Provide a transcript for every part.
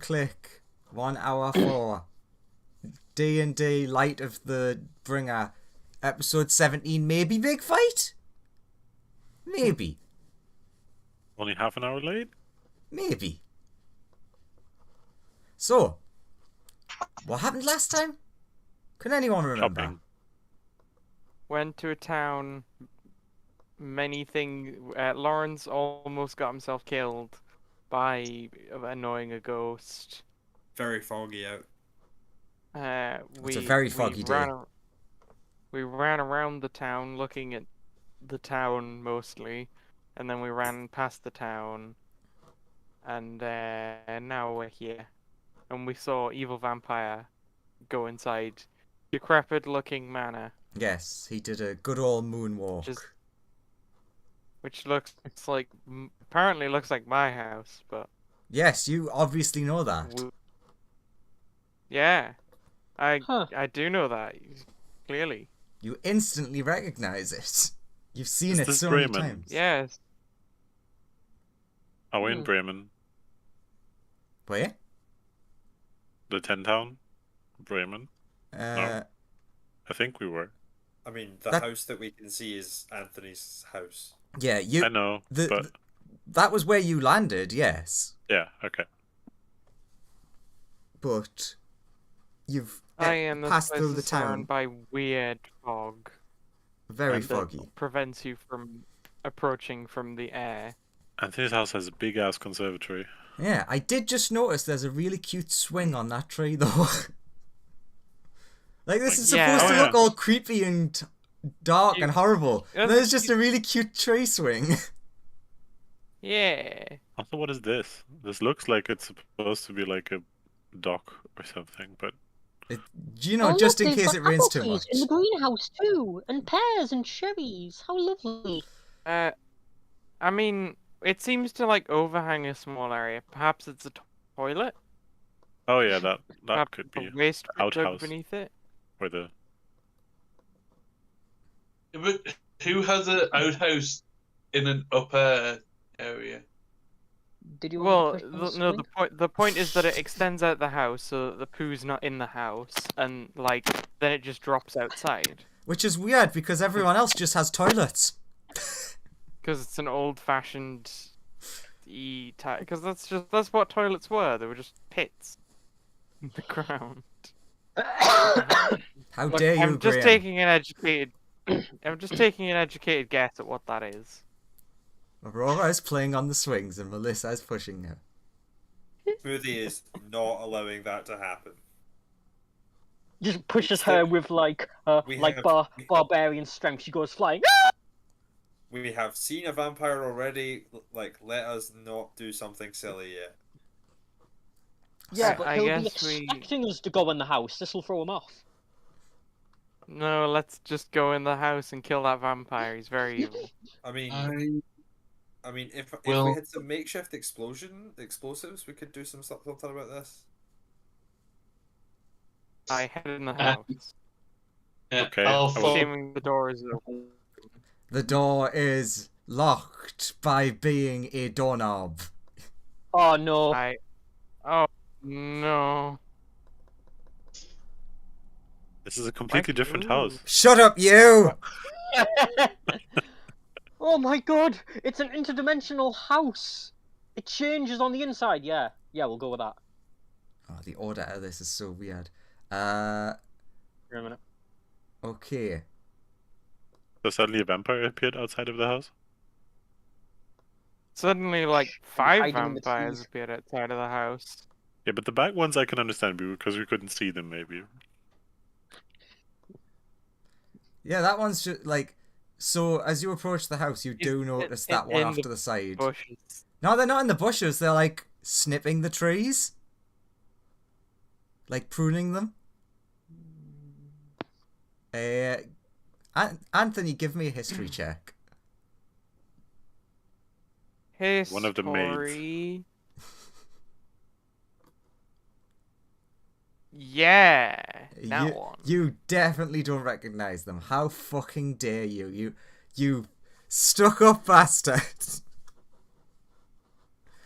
click 1 hour 4 D&D Light of the Bringer episode 17. Maybe big fight? Maybe. Only half an hour late? Maybe. So, what happened last time? Can anyone remember? Shopping. Went to a town. Many things. Lawrence almost got himself killed by annoying a ghost. Very foggy out. It's a very foggy day. We ran around the town looking at the town mostly, and then we ran past the town, and now we're here. And we saw evil vampire go inside decrepit-looking manor. Yes, he did a good old moonwalk. Which looks like, apparently looks like my house, but... Yes, you obviously know that. Yeah, I do know that, clearly. You instantly recognize it. You've seen it so Bremen? many times. Yes. Are we in Bremen? Where? The 10 town? Bremen? No. I think we were. I mean, the house that we can see is Anthony's house. Yeah, I know, but... That was where you landed, yes. Yeah, okay. But you've passed through the town by weird fog. Very foggy. That prevents you from approaching from the air. Anthony's house has a big ass conservatory. Yeah, I did just notice there's a really cute swing on that tree though. Like this is supposed to look all creepy and dark and horrible. And there's just a really cute tree swing. Yeah. Also, what is this? This looks like it's supposed to be like a dock or something, but... just in case it rains too much. In the greenhouse too, and pears and cherries. How lovely. I mean, it seems to like overhang a small area. Perhaps it's a toilet. Oh yeah, that could be waste outhouse beneath it. or the... But who has an outhouse in an upper area? Did you? Well, the point is that it extends out the house, so that the poo's not in the house, and like then it just drops outside. Which is weird because everyone else just has toilets. Because it's an old-fashioned type. Because that's what toilets were. They were just pits in the ground. How dare you, I'm just Graham? taking an educated. I'm just taking an educated guess at what that is. Aurora is playing on the swings and Melissa is pushing her. Smoothie is not allowing that to happen. Just pushes her with barbarian strength. She goes flying. We have seen a vampire already. Like, let us not do something silly yet. Yeah, but I he'll be guess expecting us to go in the house. This will throw him off. No, let's just go in the house and kill that vampire. He's very evil. I mean, if Well- we had some makeshift explosives, we could do something about this. I head in the house. Okay, I'll follow. Assuming the door is open. The door is locked by being a doorknob. Oh no! Oh no! This is a completely different house. Shut up, you! Oh my god! It's an interdimensional house. It changes on the inside. Yeah, we'll go with that. Oh, the order of this is so weird. Wait a minute. Okay. So suddenly a vampire appeared outside of the house? Suddenly, like 5 hiding in the vampires trees. appeared outside of the house. Yeah, but the back ones I can understand because we couldn't see them, maybe. Yeah, that one's just like... So, as you approach the house, you do notice that one off to the side. Bushes. No, they're not in the bushes. They're, like, snipping the trees. Like, pruning them. Anthony, give me a history check. History. One of the maids. Yeah, that one. You definitely don't recognize them. How fucking dare you? You stuck-up bastard.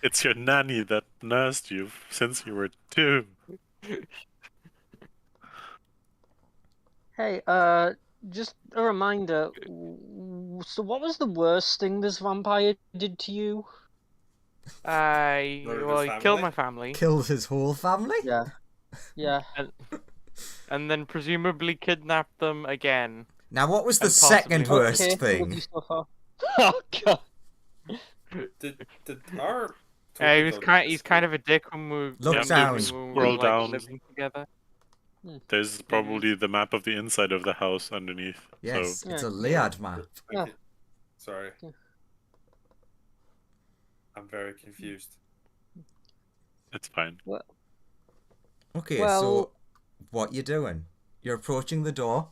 It's your nanny that nursed you since you were 2. Hey, just a reminder. So, what was the worst thing this vampire did to you? He family? killed my family, Killed his whole family? Yeah. Yeah. and then presumably kidnapped them again. Now, what was the And possibly second more. worst Okay, thing? what you so far? Oh god. Did our He's kind of a dick when we Look when down. we Scroll were, like, down. living together. There's probably the map of the inside of the house underneath. Yes, So it's Yeah. a Liad map. Yeah. Sorry. Yeah. I'm very confused. it's fine. Okay, Well- so what you doing? You're approaching the door.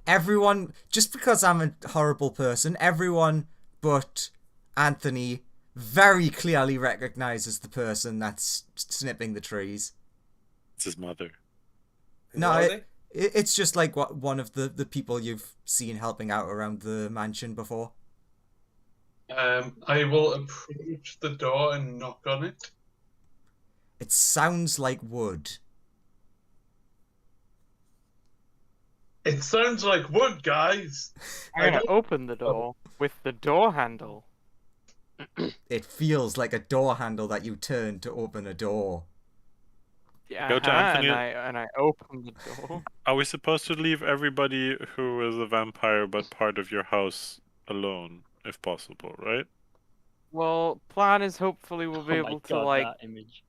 Everyone, just because I'm a horrible person, everyone but Anthony very clearly recognizes the person that's snipping the trees. It's his mother. Who No, are they? It's just like one of the people you've seen helping out around the mansion before. I will approach the door and knock on it. It sounds like wood. It sounds like wood, guys. I'm gonna open the door with the door handle. It feels like a door handle that you turn to open a door. Yeah, Go to Anthony. and I open the door. Are we supposed to leave everybody who is a vampire but part of your house alone, if possible, right? Well, plan is hopefully we'll be Oh my able to God, like that image.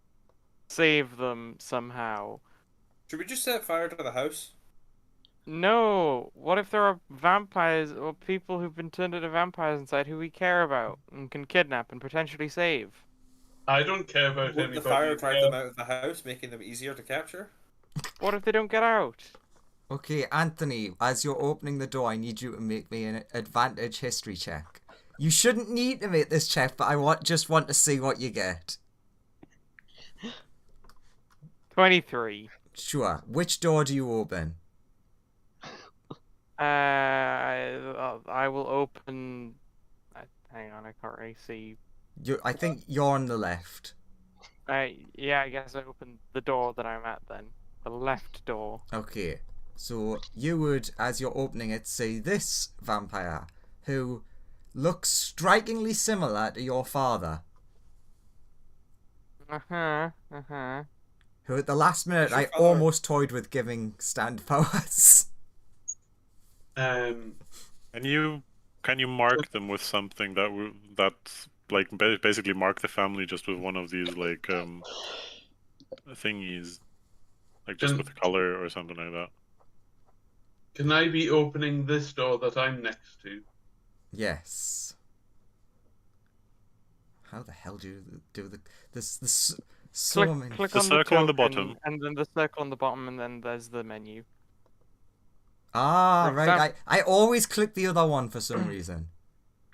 save them somehow. Should we just set fire to the house? No, what if there are vampires or people who've been turned into vampires inside who we care about and can kidnap and potentially save? I don't care about Wouldn't anybody. the fire drive Yeah. them out of the house, making them easier to capture? What if they don't get out? Okay, Anthony, as you're opening the door, I need you to make me an advantage history check. You shouldn't need to make this check, but I just want to see what you get. 23. Sure. Which door do you open? I will open. Hang on, I can't really see. I think you're on the left. Yeah, I guess I opened the door that I'm at then. The left door. Okay. So you would, as you're opening it, see this vampire who looks strikingly similar to your father. Who at the last minute Is your I father- almost toyed with giving stand powers. Can you mark them with something that's like basically mark the family just with one of these like thingies, like just with color or something like that? Can I be opening this door that I'm next to? Yes. How the hell do you do this? So many. Click The on circle on the token, bottom. and then the circle on the bottom, and then there's the menu. Ah, For right. example- I always click the other one for some reason.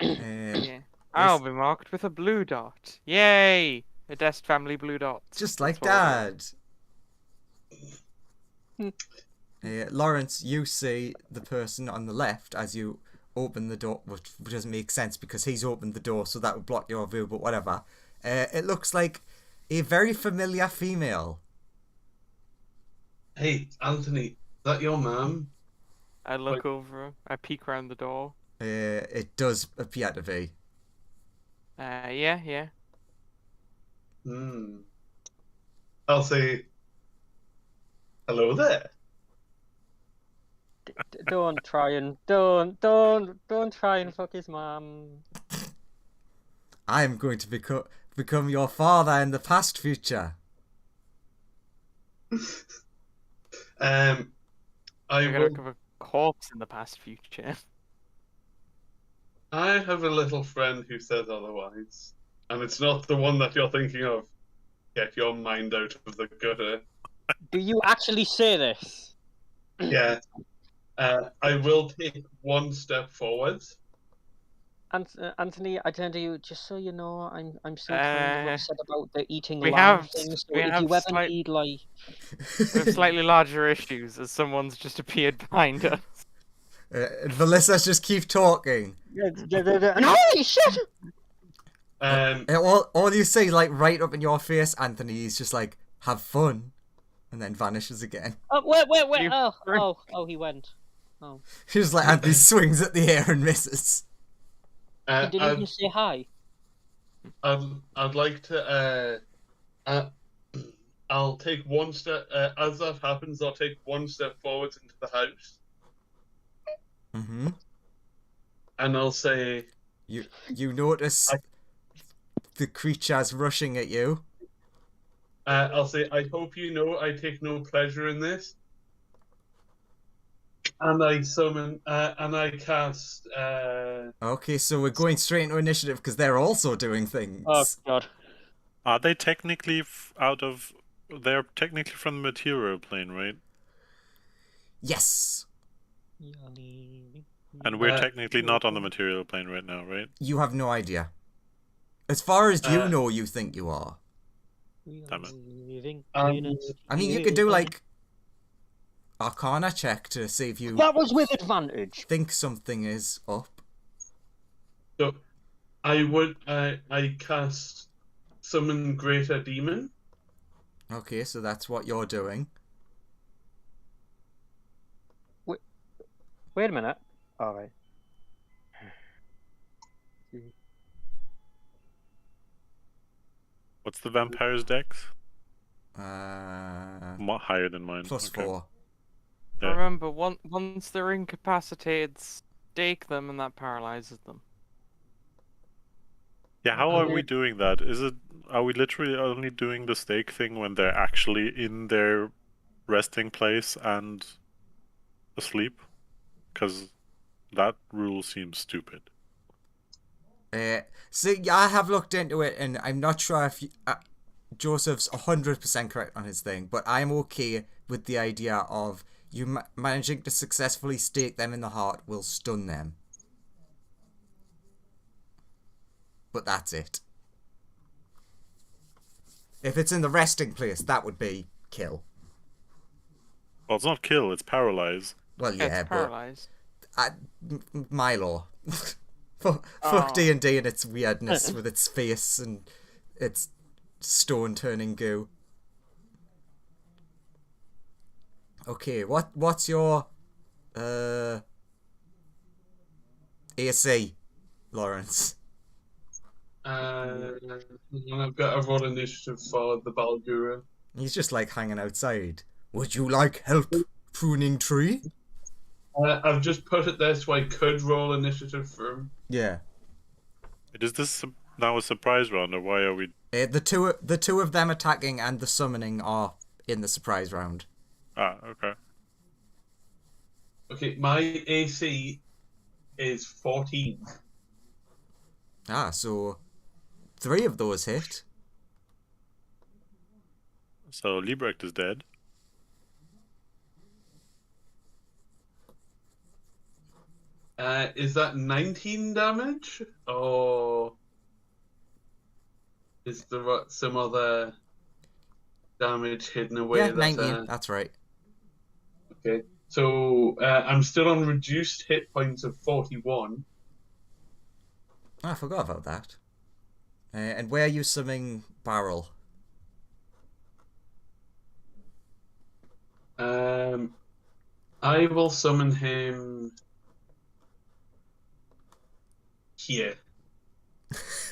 Yeah. I'll be marked with a blue dot. Yay! A Dest family blue dot. Just like That's Dad. Lawrence, you see the person on the left as you open the door, which doesn't make sense because he's opened the door, so that would block your view, but whatever. It looks like a very familiar female. Hey, Anthony, is that your mum? I look over. I peek around the door. It does appear to be. Yeah. I'll say, hello there. Don't try and fuck his mom. I am going to become your father in the past future. I I'm gonna will. look of a corpse in the past future. I have a little friend who says otherwise, and it's not the one that you're thinking of. Get your mind out of the gutter. Do you actually say this? Yeah. I will take one step forwards. Anthony, I turn to you. Just so you know, I'm so kind of upset about the eating we lamb have- thing. So we if have you ever slight- need like, We have slightly larger issues as someone's just appeared behind us. Melissa, just keep talking. and holy shit! And all you see, like, right up in your face, Anthony, is just like, have fun, and then vanishes again. Oh, wait. You Oh, he went. Oh. Just like Anthony swings at the air and misses. He didn't even say hi. I'd like to. I'll take one step. As that happens, I'll take one step forwards into the house, Mm-hmm. and I'll say, You notice the creatures rushing at you. I'll say, I hope you know I take no pleasure in this. And I summon, and I cast. Okay, so we're going straight into initiative because they're also doing things. Oh god. Are they technically they're technically from the material plane, right? Yes. And we're technically not on the material plane right now, right? You have no idea. As far as you know, you think you are. Damn it. I mean, you could do, like, Arcana check to see if you That was with advantage. think something is up. So, I cast summon greater demon. Okay, so that's what you're doing. Wait a minute. Alright. What's the vampire's dex? Higher than mine. Plus Okay. 4. Yeah. Remember, once they're incapacitated, stake them and that paralyzes them. Yeah, how are we doing that? Are we literally only doing the stake thing when they're actually in their resting place and asleep? Because that rule seems stupid. So yeah, I have looked into it, and I'm not sure if Joseph's 100% correct on his thing, but I'm okay with the idea of you managing to successfully stake them in the heart will stun them. But that's it. If it's in the resting place, that would be kill. Well, it's not kill, it's paralyze. Well, yeah, It's but paralyzed. my law. Fuck D&D and its weirdness with its face and its stone turning goo. Okay, what's your AC, Lawrence? I've got a roll initiative for the Balgura. He's just like hanging outside. Would you like help pruning tree? I've just put it there so I could roll initiative for him. Yeah. Is this now a surprise round, or why are we... The two of them attacking and the summoning are in the surprise round. Ah, okay. Okay, my AC is 14. Ah, so 3 of those hit. So Liebrecht is dead. Is that 19 damage? Or is there some other damage hidden away? Yeah, 19, that's right. Okay, so I'm still on reduced hit points of 41. I forgot about that. And where are you summoning Barrel? I will summon him here.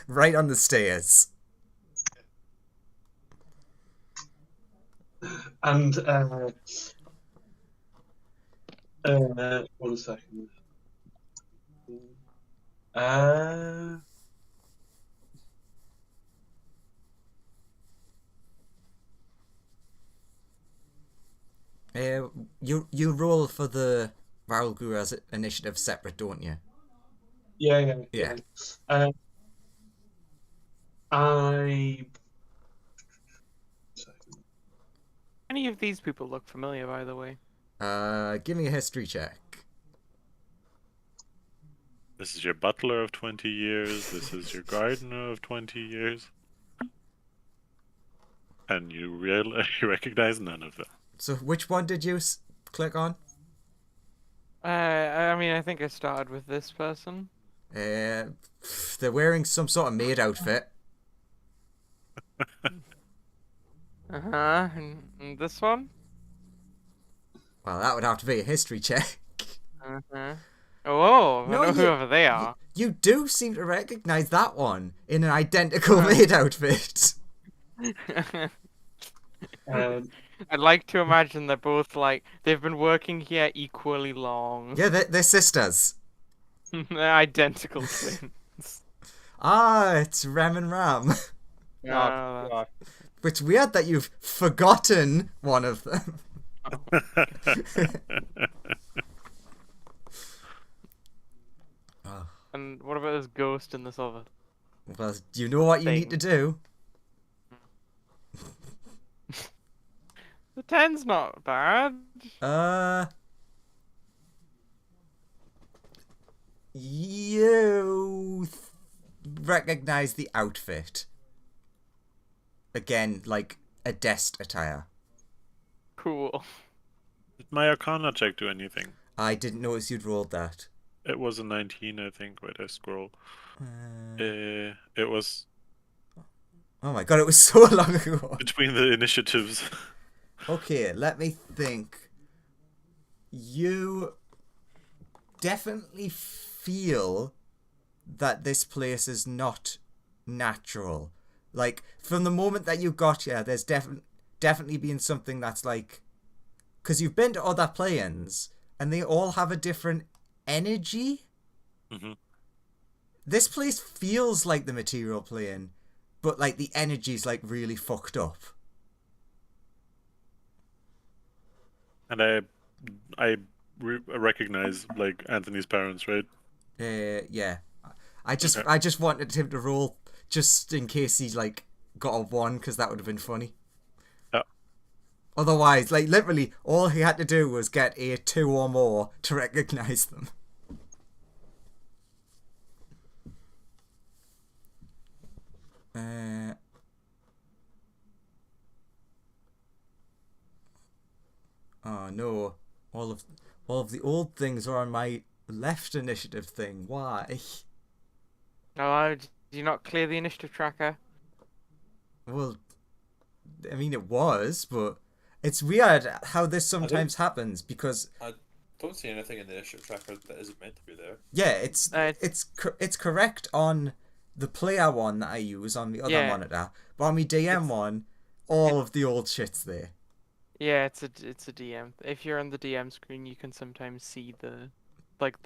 Right on the stairs. And 1 second. You roll for the Barrel Guru's initiative separate, don't you? Yeah. Any of these people look familiar, by the way? Give me a history check. This is your butler of 20 years. This is your gardener of 20 years. And you recognize none of them. So which one did you click on? I mean, I think I started with this person. They're wearing some sort of maid outfit. And this one? Well, that would have to be a history check. Oh, No, I know you- whoever they are. You do seem to recognize that one in an identical maid outfit. I'd like to imagine they're both like they've been working here equally long. Yeah, they're sisters. They're identical twins. Ah, it's Rem and Ram. Oh, Uh, God. It's weird that you've forgotten one of them. And what about this ghost in this other? Well, you know what you need to do. The 10's not bad. You recognize the outfit. Again, like a desk attire. Cool. Did my Arcana check do anything? I didn't notice you'd rolled that. It was a 19, I think. Wait, I scroll. Uh, It was oh my god, it was so long ago. between the initiatives. Okay, let me think. You definitely feel that this place is not natural. Like, from the moment that you got here, there's definitely been something that's like... Because you've been to other planes, and they all have a different energy. Mhm. This place feels like the material plane, but like the energy's like really fucked up. And I recognize like Anthony's parents, right? Yeah. I just Okay. wanted him to roll just in case he like got a 1, because that would have been funny. Yeah. Otherwise, like literally, all he had to do was get a 2 or more to recognize them. Oh no! All of the old things are on my left initiative thing. Why? Oh, did you not clear the initiative tracker? Well, I mean it was, but it's weird how this sometimes happens because Don't see anything in the initiative tracker that isn't meant to be there. yeah, it's It's- it's correct on the player one that I use on the other Yeah. monitor, but on my DM one, all of the old shit's there. Yeah, it's a DM. If you're on the DM screen, you can sometimes see the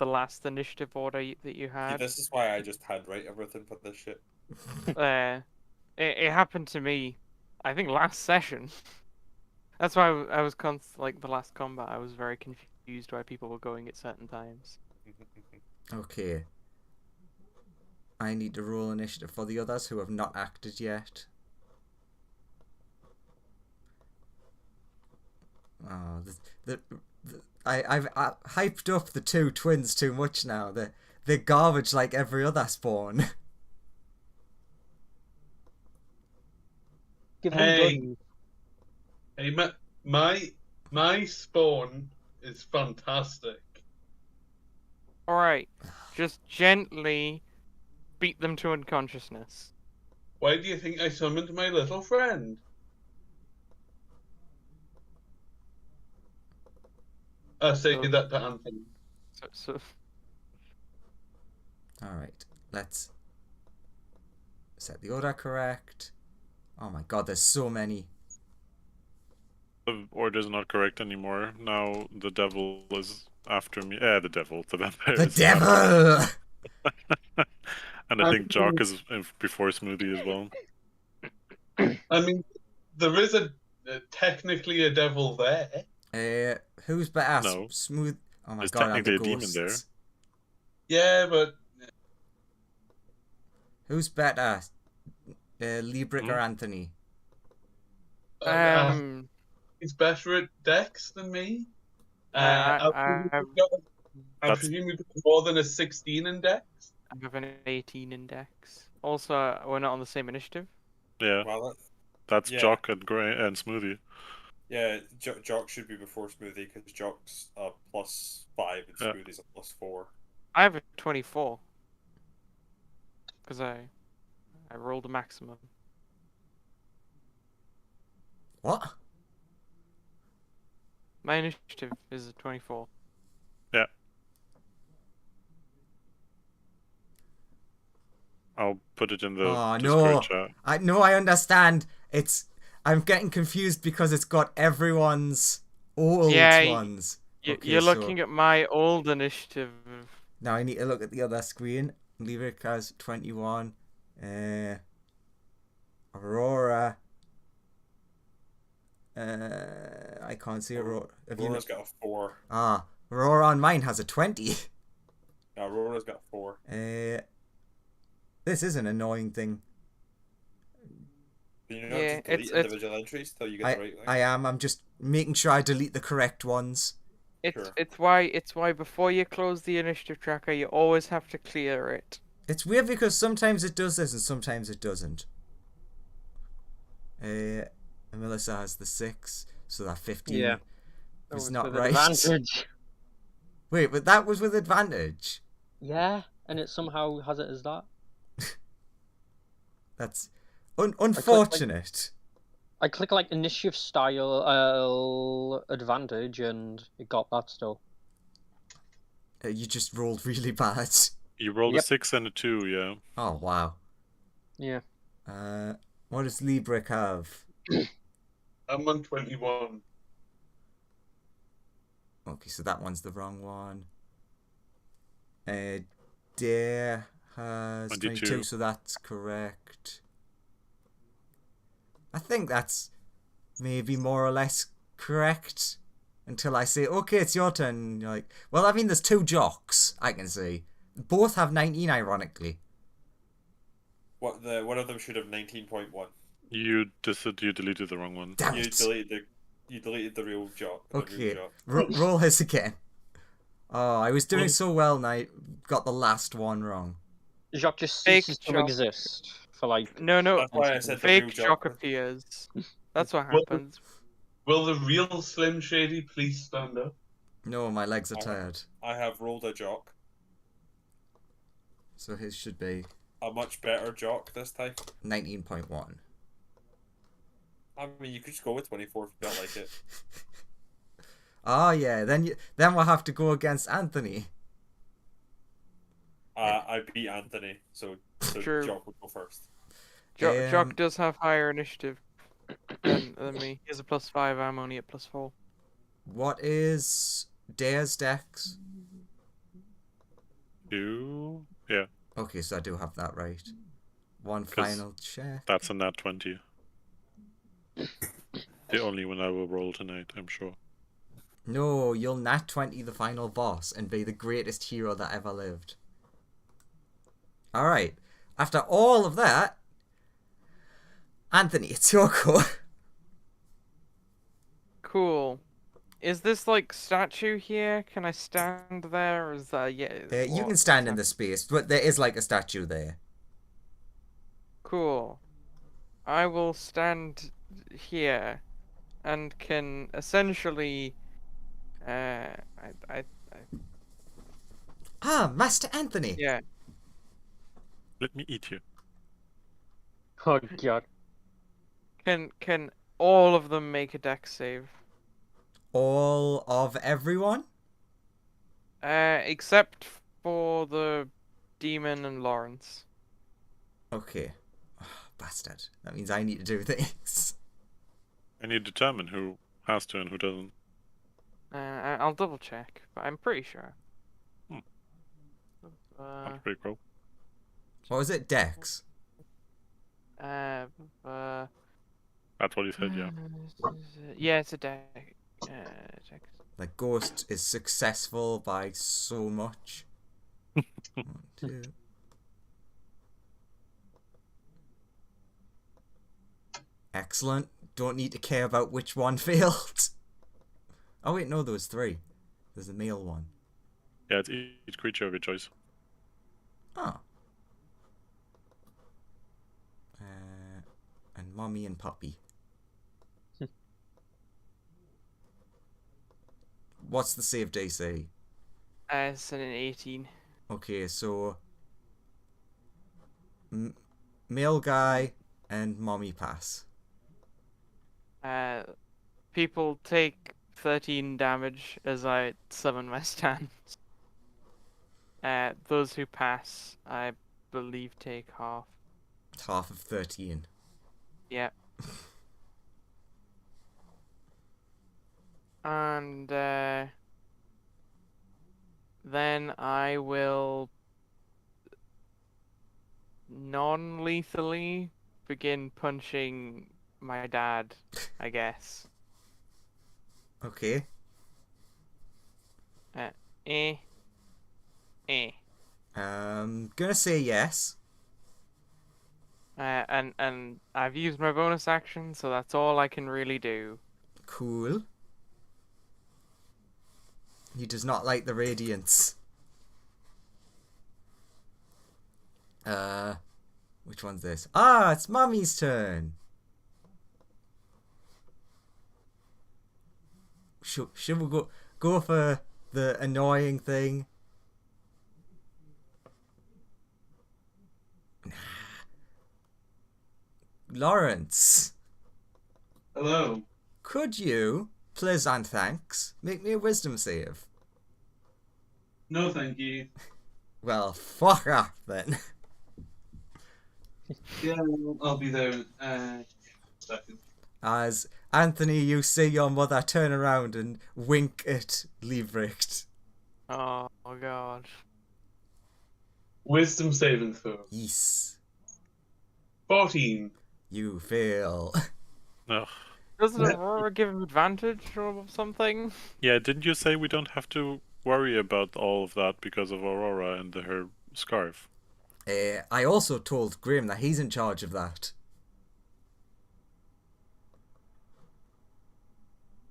last initiative order that you See, had. this is why I just handwrite everything for this shit. It happened to me, I think last session. That's why I was like the last combat. I was very confused why people were going at certain times. Okay. I need to roll initiative for the others who have not acted yet. Oh, I've hyped up the 2 twins too much now. They're garbage like every other spawn. Give them Hey. guns. Hey, my spawn is fantastic. Alright, just gently beat them to unconsciousness. Why do you think I summoned my little friend? I say Oh. that to Anthony. So Alright, let's set the order correct. Oh my god, there's so many. The order's not correct anymore. Now the devil is after me. The devil, the vampire. The is after devil! And I think Jock is before Smoothie as well. I mean, there is technically a devil there. Who's better? No. Smooth. Oh my There's god, are the technically a demon there. ghosts. Yeah, but Who's better? Librick or Anthony? he's better at Dex than me. I I presume you've got more than a 16 in Dex. have an 18 index. Also, we're not on the same initiative. Yeah, Well, that's yeah. Jock and Smoothie. yeah, Jock should be before Smoothie because Jock's a +5 and Yeah. Smoothie's a +4. I have a 24. Because I rolled a maximum. What? My initiative is a 24. Yeah. I'll put it in the Oh Discord no! chat. I understand. I'm getting confused because it's got everyone's old Yeah, ones. Okay, You're so looking at my old initiative. now I need to look at the other screen. Lyric has 21. Aurora. I can't see Aurora. Have you Aurora's got a 4. Aurora on mine has a 20. Yeah, Aurora's got a 4. This is an annoying thing. Can you not Yeah, just delete it's individual entries till you get the right thing? I am. I'm just making sure I delete the correct ones. It's Sure. it's why before you close the initiative tracker, you always have to clear it. It's weird because sometimes it does this and sometimes it doesn't. And Melissa has the 6, so that 15 Yeah. was Oh, not with right. Advantage. Wait, but that was with advantage. Yeah, and it somehow has it as that. That's unfortunate. I click like initiative style advantage, and it got that still. You just rolled really bad. You rolled a Yep. 6 and a 2, yeah. Oh wow. Yeah. What does Librick have? I'm on 21. Okay, so that one's the wrong one. Dare has 22, so that's correct. I think that's maybe more or less correct until I say, okay, it's your turn. And you're like, well, I mean, there's 2 jocks, I can see. Both have 19, ironically. One of them should have 19.1. You deleted the wrong one. Damn You it. deleted the real jock. The Okay, real jock. roll his again. Oh, I was doing so well and I got the last one wrong. Jacques just Fake ceases to Jock. exist for like. No, That's why I said the real fake jock. shock appears. That's what Well- happens. Will the real Slim Shady please stand up? No, my legs are tired. I have rolled a jock. So his should be A much better jock this time. 19.1. I mean, you could just go with 24 if you don't like it. Oh yeah, then we'll have to go against Anthony. I beat Anthony, so True. Jock would go first. Jock does have higher initiative than me. He has a +5. I'm only at +4. What is Dare's dex? 2? Yeah, Okay, so I do have that right. One 'Cause final check. that's a nat 20. The only one I will roll tonight, I'm sure. No, you'll nat 20 the final boss and be the greatest hero that ever lived. Alright, after all of that, Anthony, it's your go. Cool. Is this like statue here? Can I stand there? Or is that You can stand in the space, but there is like a statue there. Cool. I will stand here, and can essentially, Ah, Master Anthony. yeah. Let me eat you. Oh god. Can all of them make a dex save? All of everyone? Except for the demon and Lawrence. Okay. Oh, bastard. That means I need to do things. And you determine who has to and who doesn't. I'll double check, but I'm pretty sure. That's pretty cool. What was it? Dex? Uh, That's what he said, yeah. yeah, it's a dex. Dex. Like, Ghost is successful by so much. 1, 2. Excellent. Don't need to care about which one failed. Oh wait, no, there was 3. There's the male one. Yeah, it's each creature of your choice. Oh. And Mommy and Puppy. What's the save DC? It's an 18. Okay, so Male guy and mommy pass. People take 13 damage as I summon my stance. Those who pass, I believe, take half. Half of 13. Yeah. And then I will non-lethally begin punching my dad, I guess. Okay. Eh. Gonna say yes. And I've used my bonus action, so that's all I can really do. Cool. He does not like the radiance. Which one's this? Ah, it's Mommy's turn. Should we go for the annoying thing? Lawrence, Hello. could you, please and thanks, make me a wisdom save? No, thank you. Well, fuck off then. Yeah, I'll be there in a second. As Anthony, you see your mother turn around and wink at Liebrecht. Oh god. Wisdom saving throw. Yes. 14. You fail. No. Doesn't Aurora give him advantage or something? Yeah, didn't you say we don't have to worry about all of that because of Aurora and her scarf? I also told Grim that he's in charge of that.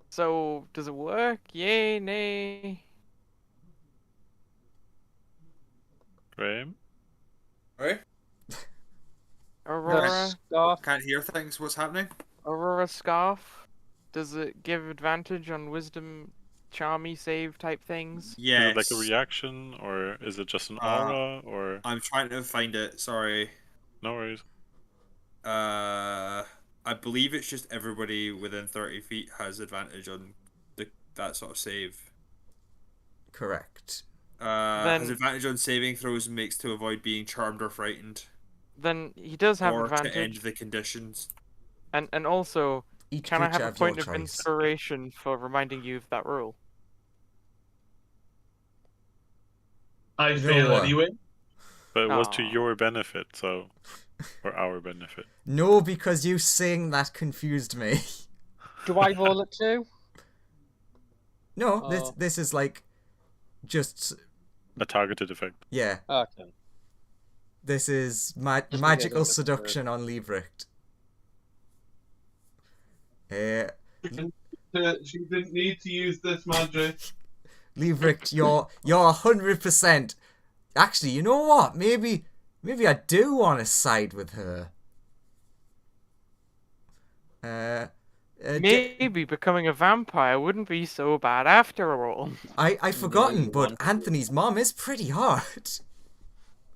So, does it work? Yay, nay? Graham? Right? Aurora? Scarf. Can't hear things. What's happening? Aurora Scarf? Does it give advantage on wisdom, charmy save type things? Is Yes. it like a reaction, or is it just an aura, or... I'm trying to find it. Sorry. No worries. I believe it's just everybody within 30 feet has advantage on that sort of save. Correct. Has advantage on saving throws and makes to avoid being charmed or frightened. Then he does have or advantage. to end the conditions. And also, Each can I have creature a of your point of choice. inspiration for reminding you of that rule? I fail anyway. But it was to Aw. your benefit, so... Or our benefit. No, because you saying that confused me. Do I roll it too? No, Oh. this is like just A targeted effect. yeah. Okay. This is Just magical forget seduction on Liebrecht. Uh, She didn't need to use this magic. Liebrecht, you're 100%. Actually, you know what? Maybe I do want to side with her. Maybe becoming a vampire wouldn't be so bad after all. I've forgotten, you but want to. Anthony's mom is pretty hard.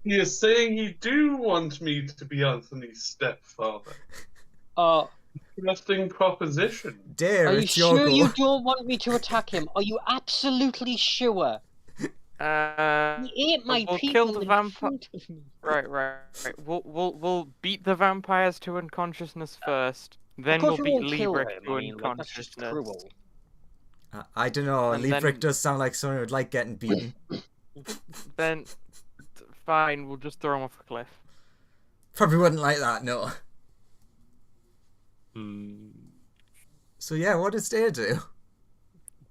He is saying he do want me to be Anthony's stepfather. Interesting proposition. Dare, Are you it's your sure go. you don't want me to attack him? Are you absolutely sure? He ate my we'll people kill the in vampire. front of me. Right. We'll beat the vampires to unconsciousness first. Then Of course we'll we beat won't kill Liebrecht him. to I mean, like, that's just unconsciousness. cruel. I don't know. And Liebrecht then- does sound like someone who'd like getting beaten. Then, fine, we'll just throw him off a cliff. Probably wouldn't like that, no. Hmm. So yeah, what does Dare do?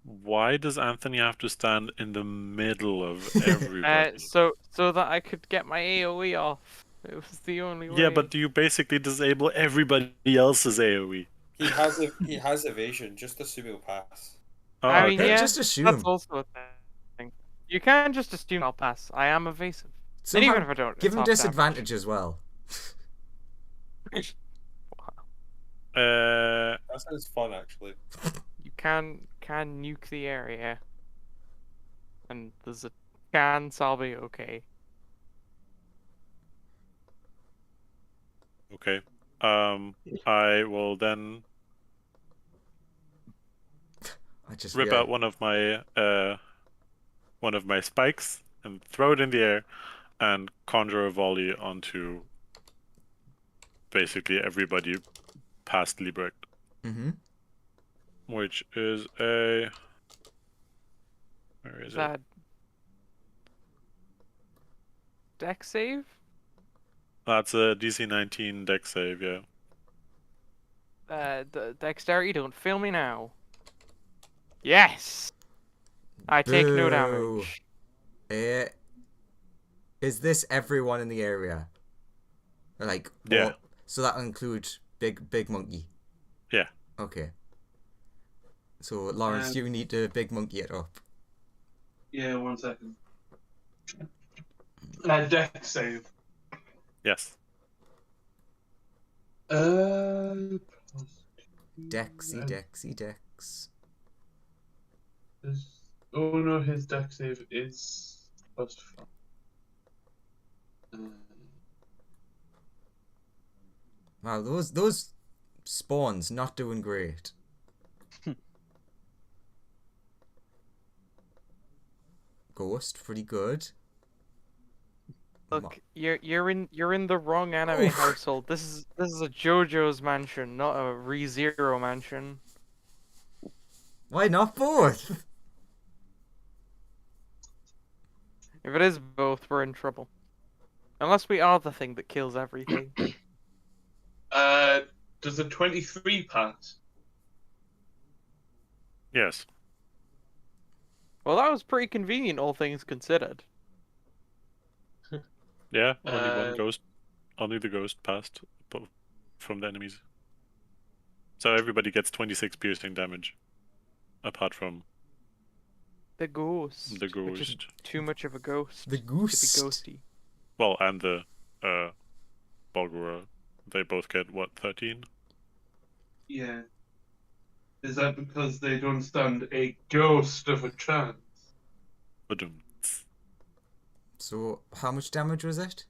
Why does Anthony have to stand in the middle of everybody? So that I could get my AoE off. It was the only way. Yeah, but do you basically disable everybody else's AoE? He has evasion. Just assume he'll pass. Oh, I mean, okay. yeah, Just assume. that's also a thing. You can't just assume I'll pass. I am evasive. And even if I don't, give it's him half damage. disadvantage as well. Uh, That sounds fun, actually. You can nuke the area, and there's a chance I'll be okay. Okay. I will then I just rip realized. out one of my spikes and throw it in the air and conjure a volley onto basically everybody past Liebrecht, Mm-hmm. which is a... Where is Is it? that deck save? That's a DC 19 deck save, yeah. Dexterity, don't fail me now. Yes! I take no Boo. damage. Is this everyone in the area? Like, Yeah. all, so that includes Big Monkey. Yeah. Okay. So Lawrence, you need to Big Monkey it up. Yeah, 1 second. Deck save. Yes. Plus Dexy, two, Dexy, Dex. Oh no, his deck save is +5. Wow, those spawns not doing great. Ghost, pretty good. Look, you're in the wrong anime Oof. household. This is a JoJo's mansion, not a ReZero mansion. Why not both? If it is both, we're in trouble. Unless we are the thing that kills everything. Does a 23 pass? Yes. Well, that was pretty convenient, all things considered. Yeah, only one Uh, ghost. Only the ghost passed from the enemies. So everybody gets 26 piercing damage. Apart from The ghost. the Which is ghost. too much of a ghost. The To be goose. ghosty. Well, and the Bulgura. They both get, what, 13? Yeah. Is that because they don't stand a ghost of a chance? Badum. So how much damage was it?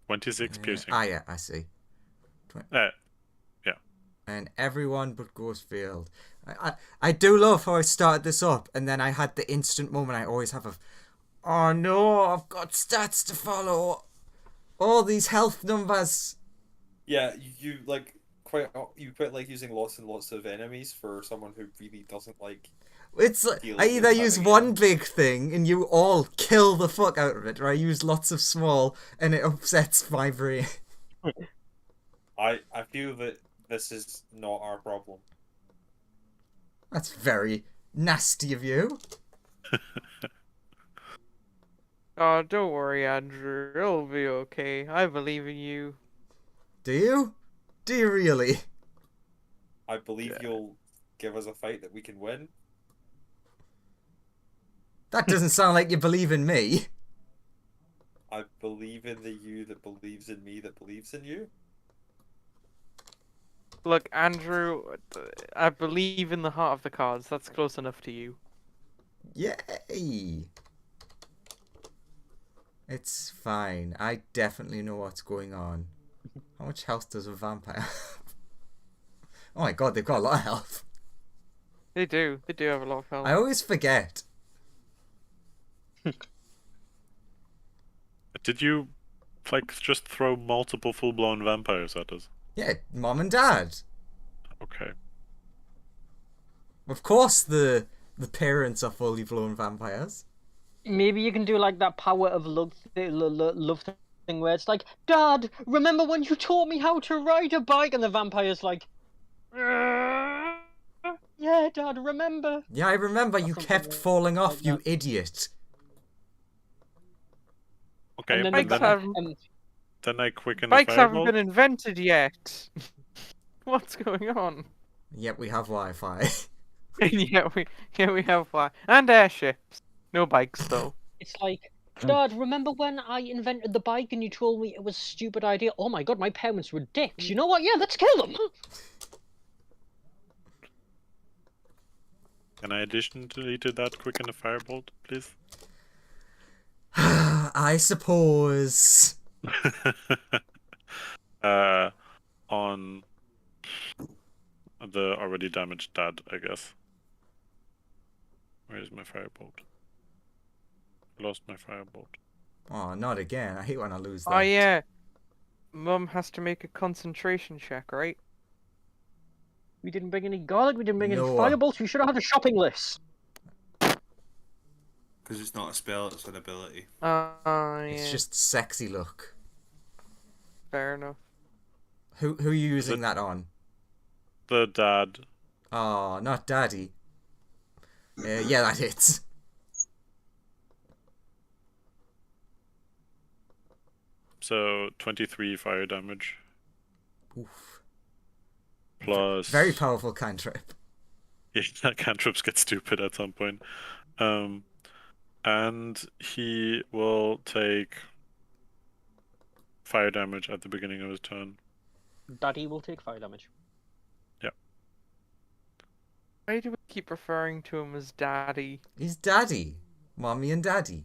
26 piercing. Yeah, I see. Yeah. And everyone but Ghost failed. I do love how I started this up, and then I had the instant moment I always have of, oh no, I've got stats to follow. All these health numbers. Yeah, you quite like using lots and lots of enemies for someone who really doesn't like. It's like, Dealing I with either use having one a- big thing and you all kill the fuck out of it, or I use lots of small and it upsets my brain. I feel that this is not our problem. That's very nasty of you. Oh, don't worry, Andrew. It'll be okay. I believe in you. Do you? Do you really? I believe you'll give us a fight that we can win. That doesn't sound like you believe in me. I believe in the you that believes in me that believes in you. Look, Andrew, I believe in the heart of the cards. That's close enough to you. Yay! It's fine. I definitely know what's going on. How much health does a vampire have? Oh my god, they've got a lot of health. They do. They do have a lot of health. I always forget. Did you, like, just throw multiple full-blown vampires at us? Yeah, mom and dad. Okay. Of course the parents are fully blown vampires. Maybe you can do like that power of love, love thing where it's like, Dad, remember when you taught me how to ride a bike? And the vampire's like, yeah, Dad, remember. Yeah, I remember you something kept like falling off, that. you idiot. Okay, And then Bikes but have- then I quicken a Bikes haven't fireball. been invented yet. What's going on? Yep, we have Wi-Fi. yeah, we have fly and airships. No bikes though. It's like, Dad, remember when I invented the bike and you told me it was a stupid idea? Oh my god, my parents were dicks. You know what? Yeah, let's kill them. Can I additionally to that quicken a firebolt, please? I suppose. on the already damaged dad, I guess. Where is my firebolt? Lost my firebolt. Oh, not again. I hate when I lose that. Oh yeah. Mum has to make a concentration check, right? We didn't bring any garlic, we didn't bring any No. firebolts, we should have had a shopping list. Because it's not a spell, it's an ability. Yeah. It's just sexy look. Fair enough. Who are you using that on? The dad. Oh, not daddy. Yeah, that hits. So 23 fire damage. Oof. Plus. Very powerful cantrip. Yeah, cantrips get stupid at some point. And he will take fire damage at the beginning of his turn. Daddy will take fire damage. Why do we keep referring to him as Daddy? He's daddy. Mommy and daddy.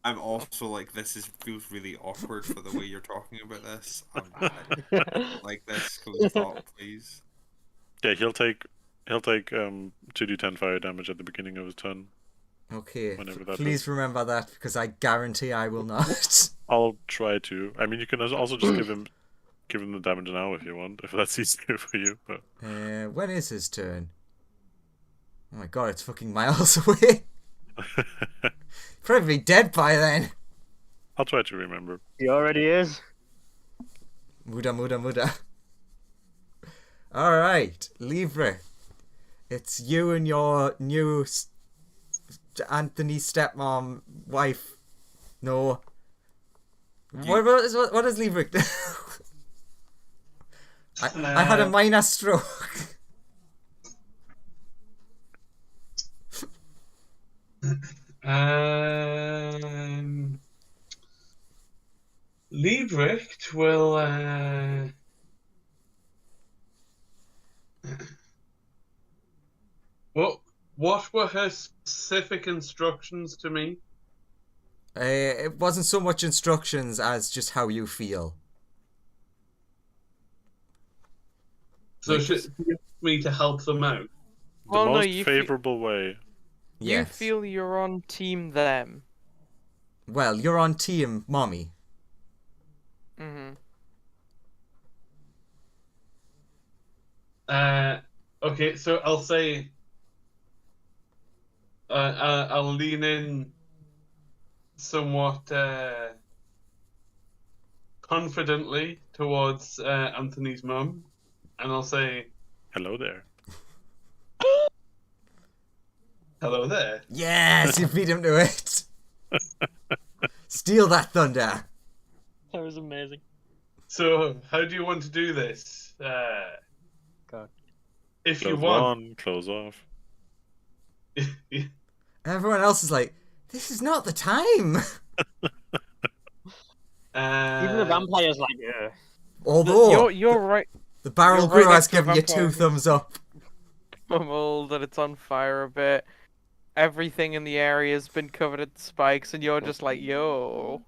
I'm also like, feels really awkward for the way you're talking about this. I like this. Can we stop, please? Yeah, he'll take 2d10 fire damage at the beginning of his turn. Okay. Whenever that Please is. remember that, because I guarantee I will not. I'll try to. I mean, you can also just give him the damage now if you want, if that's easier for you. But When is his turn? Oh my god, it's fucking miles away. Probably dead by then. I'll try to remember. He already is. Muda. Alright, Livre. It's you and your new Anthony stepmom wife. No. What does Livre do? I had a minor stroke. Liebrecht will what were her specific instructions to me? It wasn't so much instructions as just how you feel. So she asked me to help them out. The Well, no, most you favorable way. You Yes. feel you're on team them. Well, you're on team mommy. Mm-hmm. Okay, so I'll say I'll lean in somewhat confidently towards Anthony's mum, and I'll say, Hello there. "Hello there." Yes, you beat him to it. Steal that thunder. That was amazing. So, how do you want to do this? God. If you Close want, on, close off. Everyone else is like, this is not the time. Even the vampire's like, yeah. Although, You're right. the barrel you're brewer right has next to a given you vampire. 2 thumbs up. Mumble that it's on fire a bit. Everything in the area has been covered in spikes, and you're just like, yo.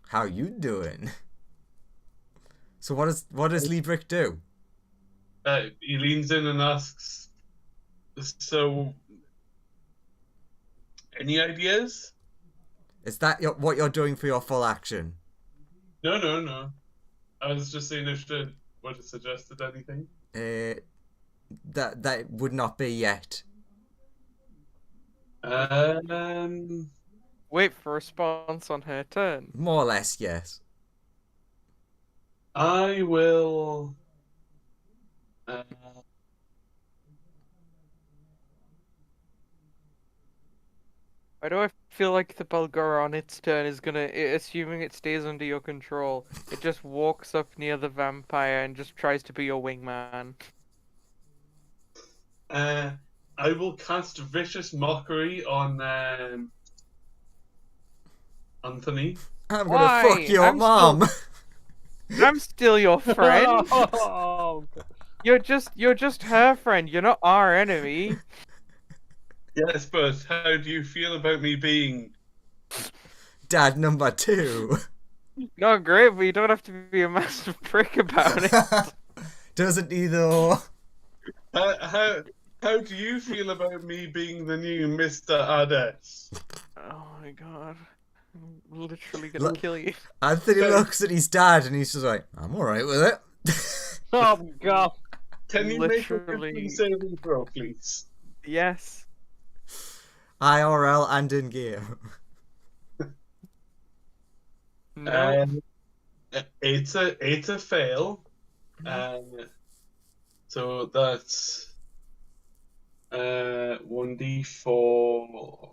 How you doing? So what does Liebrick do? he leans in and asks, "So, any ideas?" Is that what you're doing for your full action? No. I was just saying if she would have suggested anything. That would not be yet. Wait for a response on her turn. More or less, yes. I will. Why do I feel like the Bulgar on its turn is gonna, assuming it stays under your control, it just walks up near the vampire and just tries to be your wingman? I will cast Vicious Mockery on Anthony. I'm Why? gonna fuck your I'm mom. I'm still your friend. Oh, You're just her friend. You're not our enemy. Yes, but how do you feel about me being? Dad number 2. No, great, but you don't have to be a massive prick about it. Doesn't he though? How do you feel about me being the new Mr. Hades? Oh my god. I'm literally gonna Look- kill you. Anthony looks at his dad and he's just like, I'm alright with it. Oh god. Can you make a Literally. wisdom saving throw, please? Yes. IRL and in game. No. It's a fail. So that's 1d4.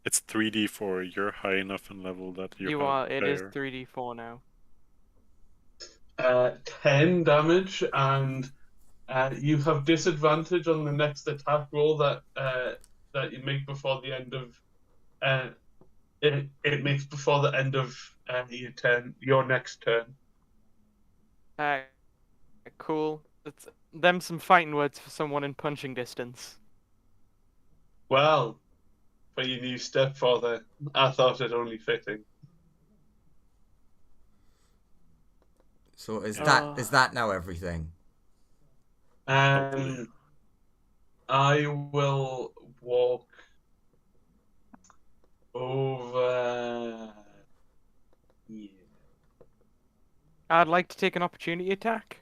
It's 3d4. You're high enough in level that you have are. It is higher. 3d4 now. 10 damage, and you have disadvantage on the next attack roll that you make before the end of it makes before the end of your next turn. Cool. That's them some fighting words for someone in punching distance. Well, for your new stepfather, I thought it only fitting. So is Oh. that now everything? I will walk over. Yeah. I'd like to take an opportunity attack.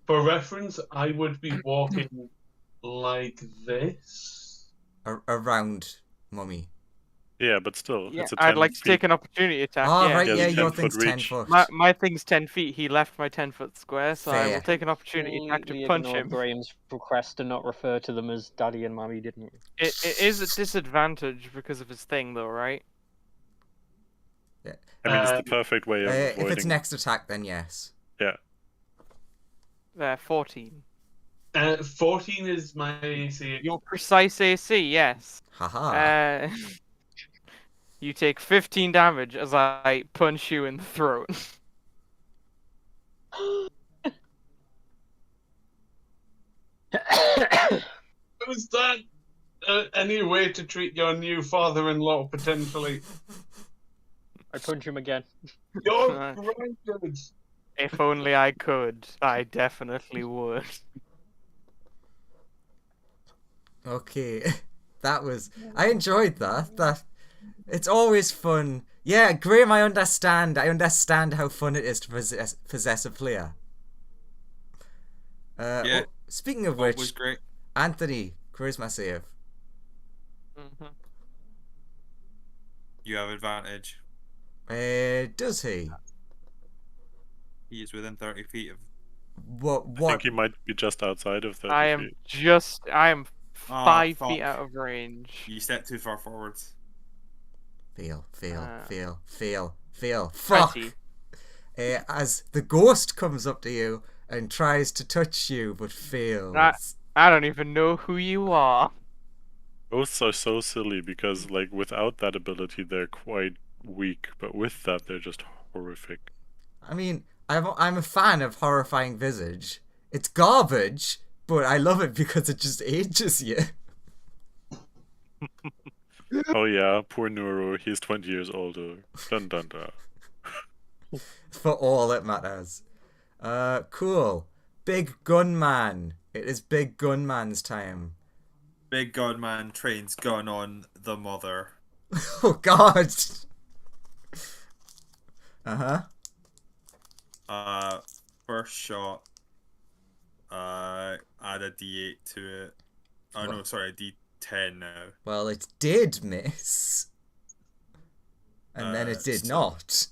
For reference, I would be walking like this. Around Mummy. Yeah, but still, Yeah, it's a 10 I'd like to feet. take an opportunity attack. Oh, yeah. right, Yeah, yeah, the your 10-foot thing's 10 reach. foot. My thing's 10 feet. He left my 10-foot square, so I will Fair. take an opportunity attack to Completely punch ignored him. Graham's request to not refer to them as Daddy and Mommy, didn't we? It is a disadvantage because of his thing, though, right? I mean, it's the perfect way of If avoiding. it's next attack, then yes. Yeah. 14. 14 is my AC. Your precise AC, yes. Haha. You take 15 damage as I punch you in the throat. Is that any way to treat your new father-in-law, potentially? I punch him again. You're grounded. If only I could, I definitely would. Okay. That was... I enjoyed that. It's always fun. Yeah, Graham, I understand. I understand how fun it is to possess a player. Yeah. Speaking of That was which, great. Anthony, charisma save. You have advantage. Does he? He is within 30 feet of. What? I think he might be just outside of 30 I am feet. I am 5 fuck. feet out of range. You step too far forwards. Feel. Uh, Fuck! 20. As the ghost comes up to you and tries to touch you, but fails. I don't even know who you are. Ghosts are so silly because, like, without that ability, they're quite weak, but with that, they're just horrific. I mean, I'm a fan of horrifying visage. It's garbage, but I love it because it just ages you. Oh yeah, poor Nuru, he's 20 years older. Dun dun dun. For all it matters. Cool. Big Gunman. It is Big Gunman's time. Big Godman trains gun on the mother. Oh god. First shot. Add a D8 to it. Oh no, sorry, a D10 now. Well, it did miss. And then it did so- not.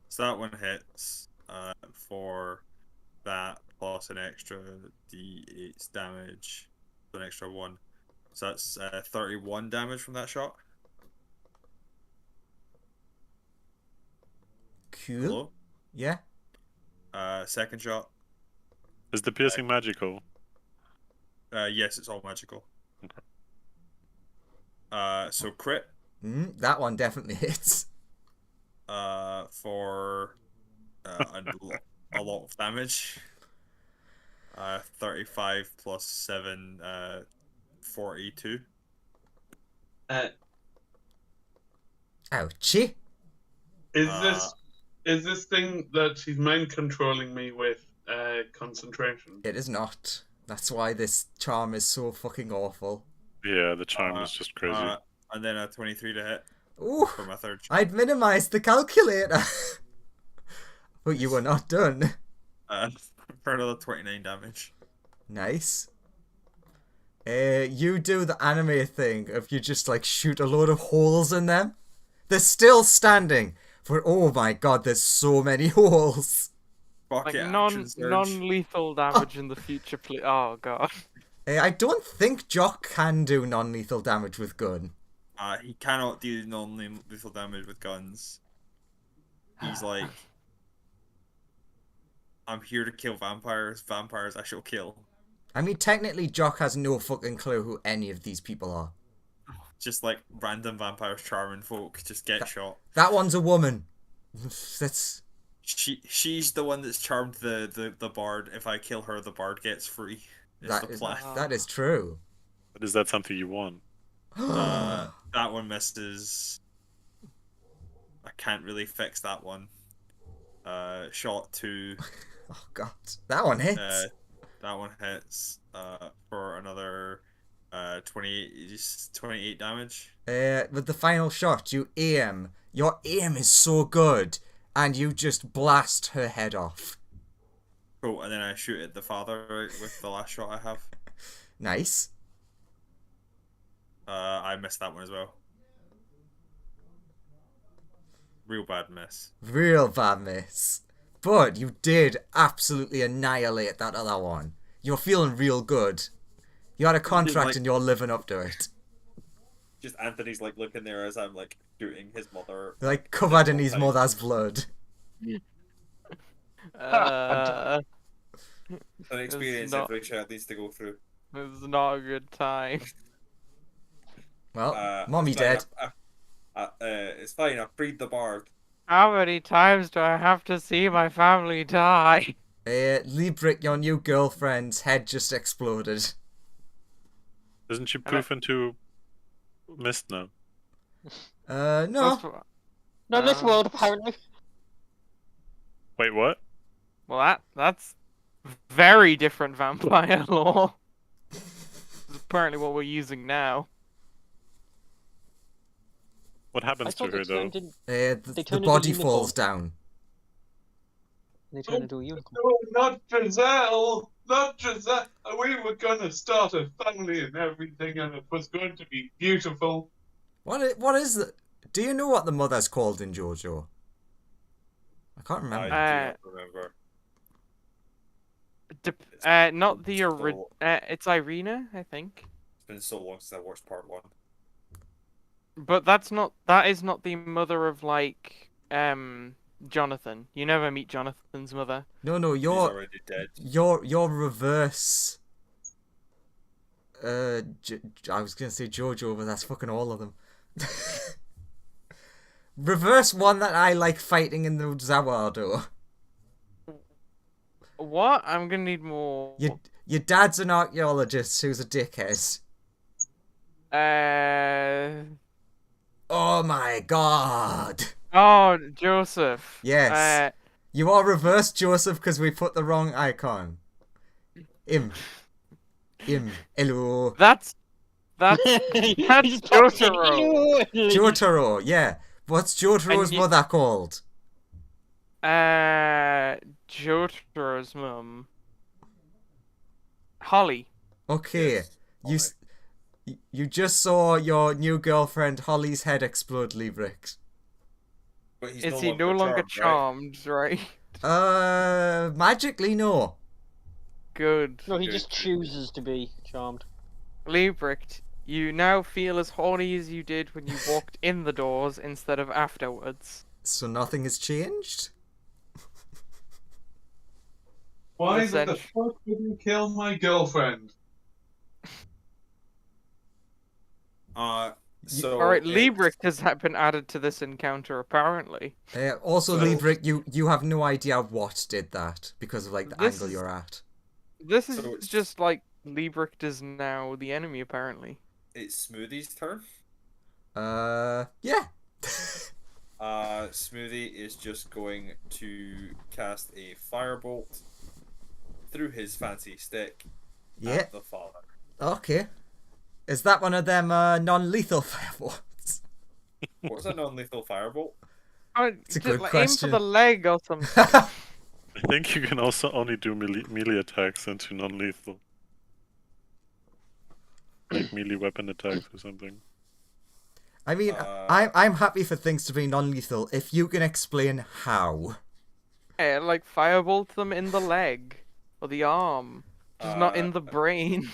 So that one hits. For that plus an extra D8 damage, so an extra 1. So that's 31 damage from that shot. Cool. Hello? Yeah. Second shot. Is the piercing magical? Yes, it's all magical. So crit. That one definitely hits. For a lot of damage. 35 plus 7, 42. Uh, Ouchie. is this thing that she's mind controlling me with concentration? It is not. That's why this charm is so fucking awful. Yeah, the charm is just crazy. And then a 23 to hit Ooh, for my third. I'd minimized the calculator. But you were not done. For another 29 damage. Nice. You do the anime thing of you just like shoot a load of holes in them. They're still standing, but oh my god, there's so many holes. Fuck Like it, action surge. non-lethal damage in the future, please. Oh god. I don't think Jock can do non-lethal damage with gun. He cannot do non-lethal damage with guns. He's like, I'm here to kill vampires. Vampires I shall kill. I mean, technically, Jock has no fucking clue who any of these people are. Just like random vampires charming folk just get shot. That one's a woman. That's... She's the one that's charmed the bard. If I kill her, the bard gets free. That is true. But is that something you want? That one misses. I can't really fix that one. Shot 2. Oh god, that one hits. That one hits for another 28 damage. With the final shot, you aim. Your aim is so good, and you just blast her head off. Cool, and then I shoot at the father with the last shot I have. Nice. I missed that one as well. Real bad miss. Real bad miss. But you did absolutely annihilate that other one. You're feeling real good. You had a contract and you're living up to it. Just Anthony's like looking there as I'm like shooting his mother. Like covered in his mother's blood. An experience every child needs to go through. It's not a good time. Well, mommy dead. It's fine, I freed the bard. How many times do I have to see my family die? Liebrit, your new girlfriend's head just exploded. Doesn't she poof into mist now? No. Not in this world, apparently. Wait, what? Well, that's very different vampire lore. It's apparently what we're using now. What happens to her, though? The body falls down. They turn into a unicorn. No, not Giselle! Not Giselle! We were gonna start a family and everything, and it was going to be beautiful. What is the... Do you know what the mother's called in JoJo? I can't remember. I do not remember. Not the it's Irina, I think. It's been so long since I watched part 1. But that is not the mother of like Jonathan. You never meet Jonathan's mother. No, He's already dead. Your reverse. I was gonna say JoJo, but that's fucking all of them. Reverse one that I like fighting in the Zawado. What? I'm gonna need more. Your dad's an archaeologist who's a dickhead. Oh my god. Oh, Joseph. Yes. You are reverse Joseph because we put the wrong icon. Hello. That's Jotaro. Jotaro, yeah. What's Jotaro's mother called? Jotaro's mum. Holly. Okay. Yes, You just saw your new girlfriend Holly's head explode, Liebrecht. But he's Is he no longer charmed, right? Magically, no. Good. No, he just chooses to be charmed. Liebrecht, you now feel as horny as you did when you walked in the doors instead of afterwards. So nothing has changed? Why the fuck did you kill my girlfriend? Alright, Liebrecht has been added to this encounter, apparently. Also, Liebrecht, you have no idea what did that, because of, like, the angle you're at. This is just, like, Liebrecht is now the enemy, apparently. It's Smoothie's turn. Yeah. Smoothie is just going to cast a firebolt through his fancy stick Yeah. at the father. Okay. Is that one of them non-lethal fireballs? What's a non-lethal firebolt? It's a good Aim for question. the leg or something. I think you can also only do melee attacks into non-lethal. Like melee weapon attacks or something. I mean, I'm happy for things to be non-lethal if you can explain how. Yeah, like firebolt them in the leg or the arm, just not in the brain.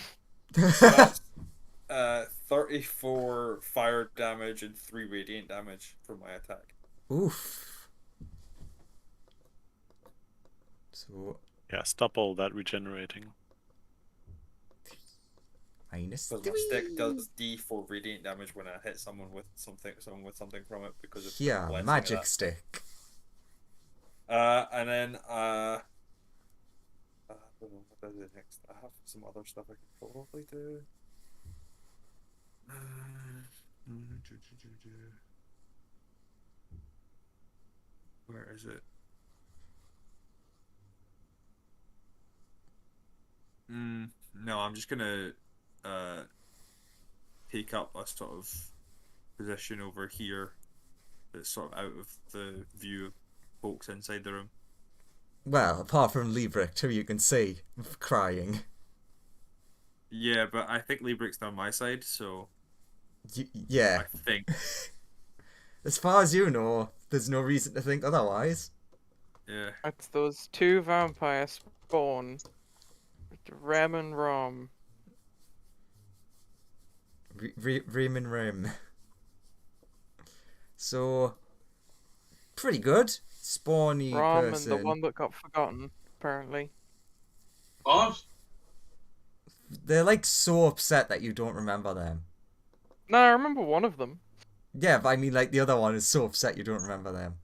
That's 34 fire damage and 3 radiant damage for my attack. Oof. So Yeah, stop all that regenerating. minus Because my 3. stick does D4 radiant damage when I hit someone with something from it because of the Yeah, blessing of magic that. stick. And then I don't know what I do next. I have some other stuff I could probably do. Where is it? No, I'm just gonna take up a sort of position over here that's sort of out of the view of folks inside the room. Well, apart from Liebrecht, who you can see crying. Yeah, but I think Liebrick's on my side, so Yeah. I think. As far as you know, there's no reason to think otherwise. Yeah. It's those two vampires spawn. Rem and Rom. Ream and Rim. So, pretty good. Spawny Rom person. and the one that got forgotten, apparently. What? They're like so upset that you don't remember them. No, I remember one of them. Yeah, but I mean, like, the other one is so upset you don't remember them.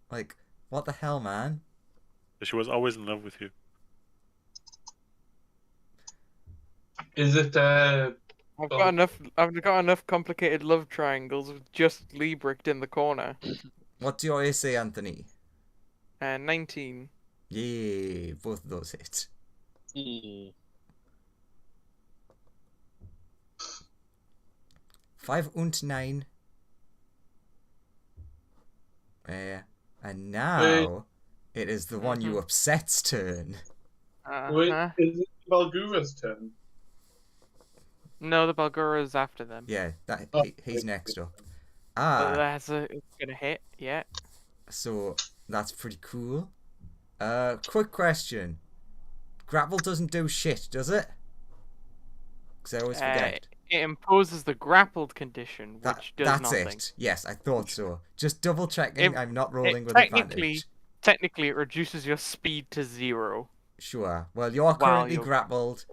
Like, what the hell, man? She was always in love with you. Is it I've Oh. got enough. I've got enough complicated love triangles with just Liebricht in the corner. What do you always say, Anthony? 19. Yay, both of those hit. 5 und 9. And now it is the one you upset's turn. Wait, is it Valgura's turn? No, the Balgura's after them. Yeah, he's next up. But it's gonna hit. Yeah. So that's pretty cool. Quick question. Grapple doesn't do shit, does it? Because I always forget. It imposes the grappled condition, which does that's nothing. it. Yes, I thought so. Just double checking. I'm not rolling with technically, advantage. Technically, it reduces your speed to 0. Sure. Well, you're currently grappled.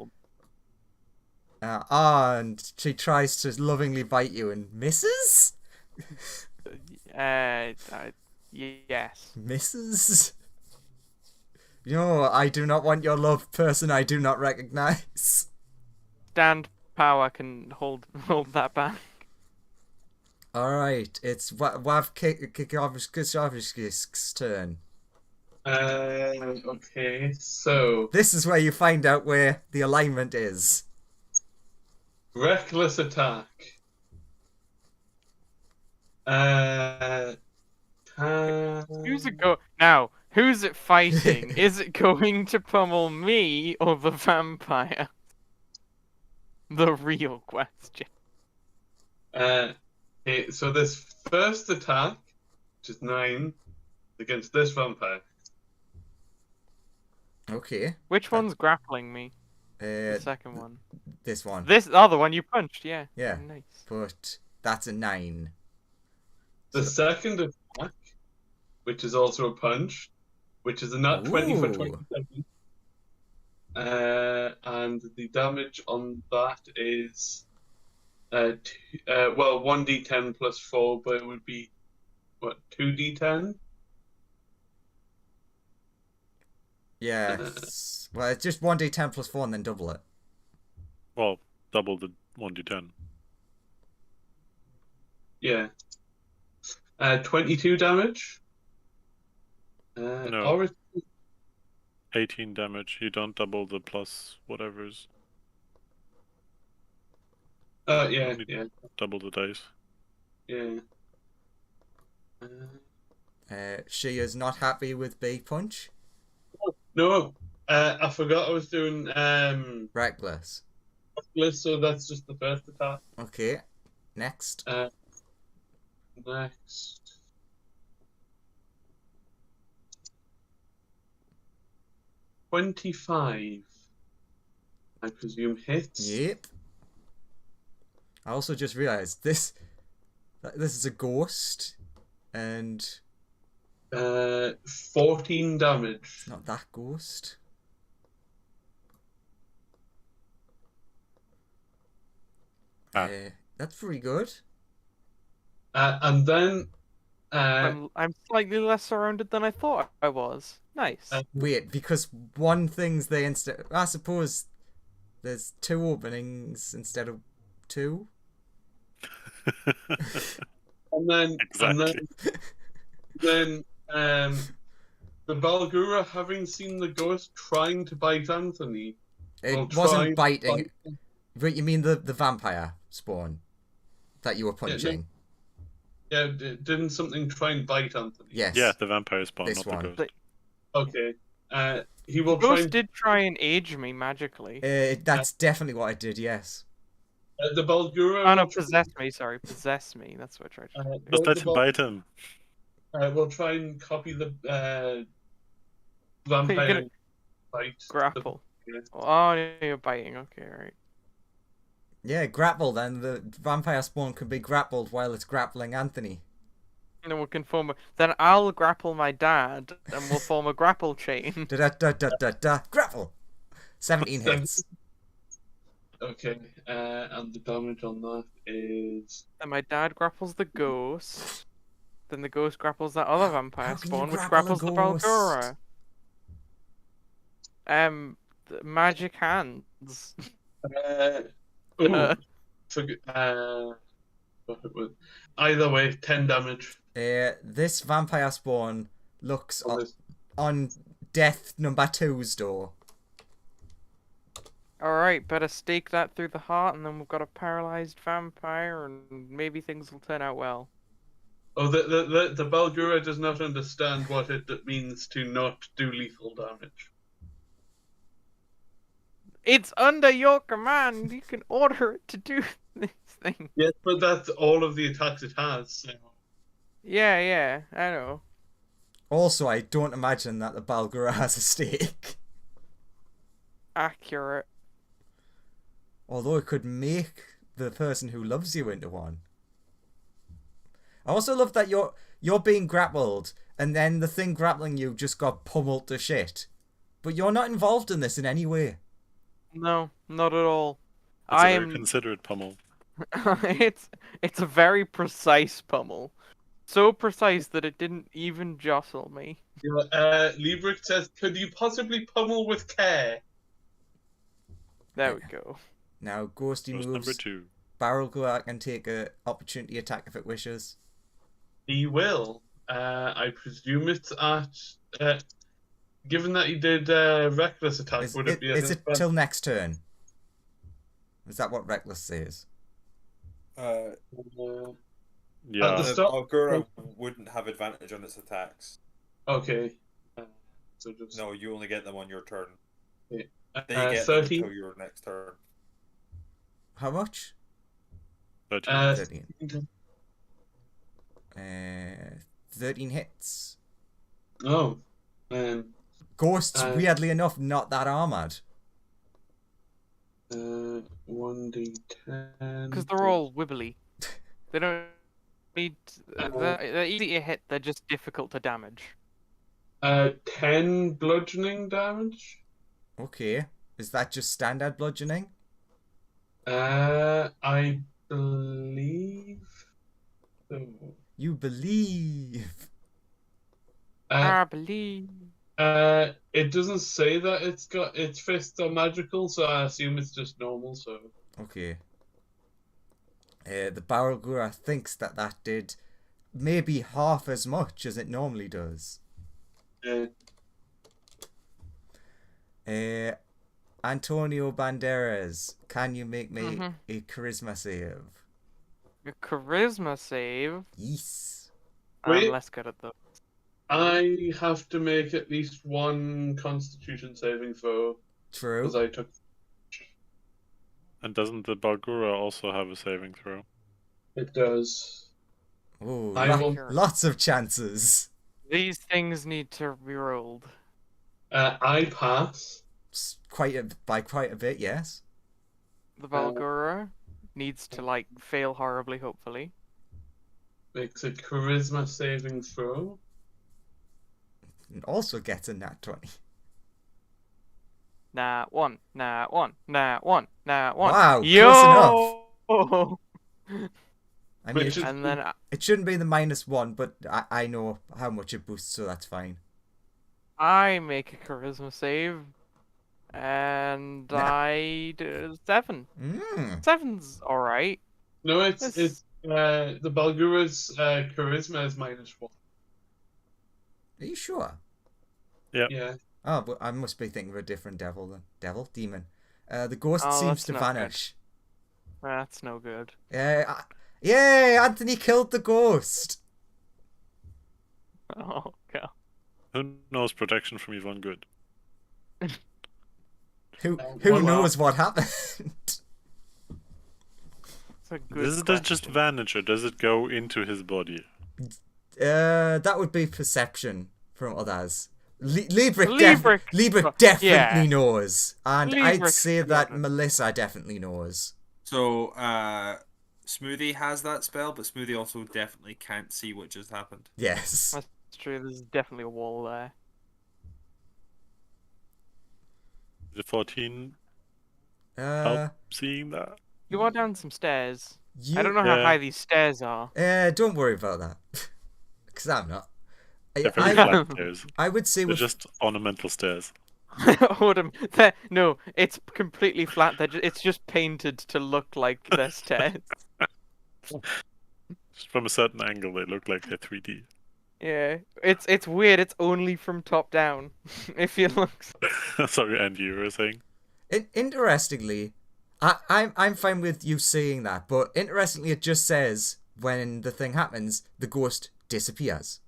And she tries to lovingly bite you and misses? Yes. Misses? No, I do not want your love, person I do not recognize. Stand power can hold that back. Alright, it's Wav Kikovski's turn. Okay, so This is where you find out where the alignment is. reckless attack. Who's it go now? Who's it fighting? Is it going to pummel me or the vampire? The real question. Okay, so this first attack, which is 9, against this vampire. Okay. Which one's grappling me? The Uh, second one. this one. This other one you punched, yeah. Yeah. Nice. But that's a 9. The second attack, which is also a punch, which is a nat 20 for Ooh. 27. And the damage on that is 1d10 plus 4, but it would be what, 2d10? Yeah. Well, it's just 1d10 plus 4 and then double it. Well, double the 1d10. Yeah. 22 damage. No. Or 18 damage. You don't double the plus whatever's. yeah, Only yeah, double the dice. yeah. She is not happy with Big Punch. No, I forgot I was doing Reckless. list, so that's just the first attack. Okay. Next. Next. $25. I presume hits. Yep. I also just realised this is a ghost, and 14 damage. it's not that ghost. Ah. That's pretty good. And then I'm slightly less surrounded than I thought I was. Nice. Wait, because one thing's they instead. I suppose there's 2 openings instead of 2. and then Exactly. then the Balgura, having seen the ghost trying to bite Anthony, will It wasn't try biting. bite- But you mean the vampire spawn that you were punching? Yeah, didn't something try and bite Anthony? Yes. Yeah, the vampire spawn, This not one. the ghost. Okay. He will Ghost did try and age me magically. That's definitely what I did. Yes. the Balgura. Oh no, will try- possess me. Sorry, possess me. That's what I tried to do. Just the let him bite him. We'll try and copy the You're vampire gonna bite. grapple. Yeah. Oh, you're biting. Okay, right. Yeah, grapple. Then the vampire spawn can be grappled while it's grappling Anthony. And then we can form. Then I'll grapple my dad, and we'll form a grapple chain. Da da da da da da. Grapple. 17 hits. Okay, and the damage on that is And my dad grapples the ghost. Then the ghost grapples that other vampire How can you spawn, which grapple a grapples the ghost? Balgura. The magic hands. ooh, what it was. Either way, 10 damage. This vampire spawn looks on this. on death number 2's door. Alright, better stake that through the heart, and then we've got a paralyzed vampire, and maybe things will turn out well. Oh, the Balgura does not understand what it means to not do lethal damage. It's under your command. You can order it to do this thing. Yes, but that's all of the attacks it has. So. Yeah, I know. Also, I don't imagine that the Balgura has a stake. Accurate. Although it could make the person who loves you into one. I also love that you're being grappled, and then the thing grappling you just got pummeled to shit. But you're not involved in this in any way. No, not at all. It's I a very am. considerate pummel. it's a very precise pummel. So precise that it didn't even jostle me. Yeah, Liebrecht says, could you possibly pummel with care? There we go. Now, Ghosty Ghost moves. number 2. Barrel Glow can take a opportunity attack if it wishes. He will. I presume it's at... given that he did reckless attack, would it be at Is his it best? till next turn? Is that what Reckless says? Uh, Yeah. At the The start- Balgura wouldn't have advantage on its attacks. okay. So just... No, you only get them on your turn. Yeah. They get them 13. until your next turn. How much? 13. 13. 13 hits. Oh. Ghosts, weirdly enough, not that armored. 1d10. Because they're all wibbly. They don't need. They're easy to hit. They're just difficult to damage. 10 bludgeoning damage. Okay. Is that just standard bludgeoning? I believe. So. You believe. I believe. It doesn't say that its fists are magical, so I assume it's just normal. So. Okay. The Barrel thinks that did maybe half as much as it normally does. Antonio Banderas, can you make me a charisma save? A charisma save. Yes. Wait. I'm less good at those. I have to make at least one Constitution saving throw True. because I took. And doesn't the Balgura also have a saving throw? It does. Oh, I will. lots of chances. These things need to be rolled. I pass. By quite a bit, yes. The Balgura needs to like fail horribly, hopefully. Makes a charisma saving throw. And also gets a nat 20. Nah, one. Wow, close enough. I mean, Which is- And then it shouldn't be the -1, but I know how much it boosts, so that's fine. I make a charisma save, and Nah. I do 7. Mm. 7's all right. No, it's This- the Balgura's charisma is -1. Are you sure? Yeah. Oh, but I must be thinking of a different devil then. Demon. The ghost Oh, seems that's to not good. vanish. That's no good. Yay! Anthony killed the ghost. Oh god. Who knows protection from evil and good? Who well, knows what happened? It's a good Does it just question. vanish or does it go into his body? That would be perception from others. Liebrecht Liebrecht- definitely yeah. knows, and I'd Liebrecht say that knows. Melissa definitely knows. So, Smoothie has that spell, but Smoothie also definitely can't see what just happened. Yes. That's true. There's definitely a wall there. The 14 Uh, seeing that? You are down some stairs. you, I don't know how Yeah. high these stairs are. Don't worry about that, because I'm not. They're very I flat stairs. would say They're with just ornamental stairs. No, it's completely flat. It's just painted to look like they're stairs. Just from a certain angle, they look like they're 3D. Yeah, it's weird. It's only from top down. If you look. Sorry, Andy, you were saying? Interestingly, I'm fine with you saying that, but interestingly, it just says when the thing happens, the ghost disappears,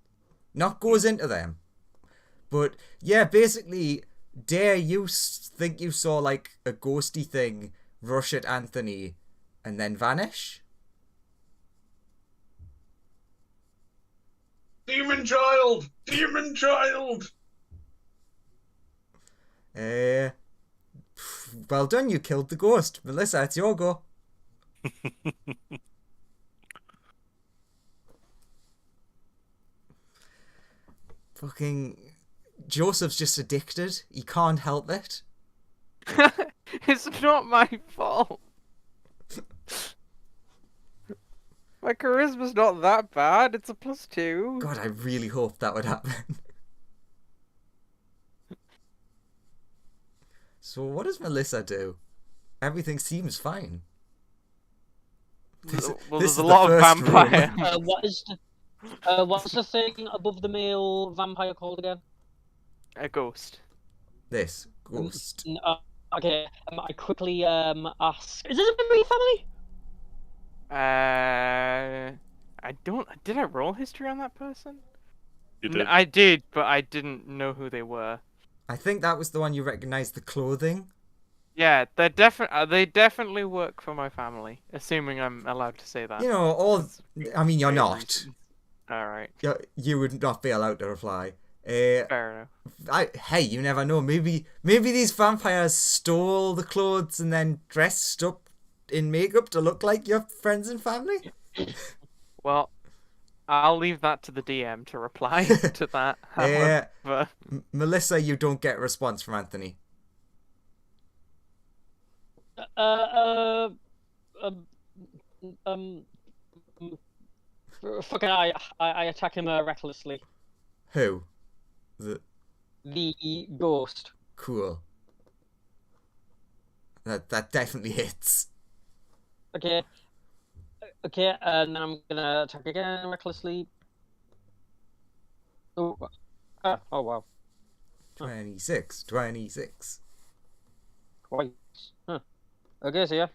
not goes into them. But yeah, basically, dare you think you saw like a ghosty thing rush at Anthony and then vanish? Demon child! Demon child! Well done, you killed the ghost. Melissa, it's your go. Fucking Joseph's just addicted. He can't help it. It's not my fault. My charisma's not that bad. It's a +2. God, I really hope that would happen. So what does Melissa do? Everything seems fine. This Well, is there's a the lot of first room. vampire. What's the thing above the male vampire called again? A ghost. This ghost. Okay, I quickly ask. Is this a member of your family? I don't. Did I roll history on that person? You did. I did, but I didn't know who they were. I think that was the one you recognized the clothing. Yeah, they definitely work for my family, assuming I'm allowed to say that. You know, I mean, you're Very not. recent. All right, You would not be allowed to reply. fair enough. Hey, you never know. Maybe these vampires stole the clothes and then dressed up in makeup to look like your friends and family. Well, I'll leave that to the DM to reply to that. However, Melissa, you don't get a response from Anthony. Fucking I attack him recklessly. Who? The ghost. Cool. That definitely hits. Okay. Okay, and then I'm gonna attack again recklessly. Oh, oh wow. 26. 26. Twice. Huh. Okay, so yeah.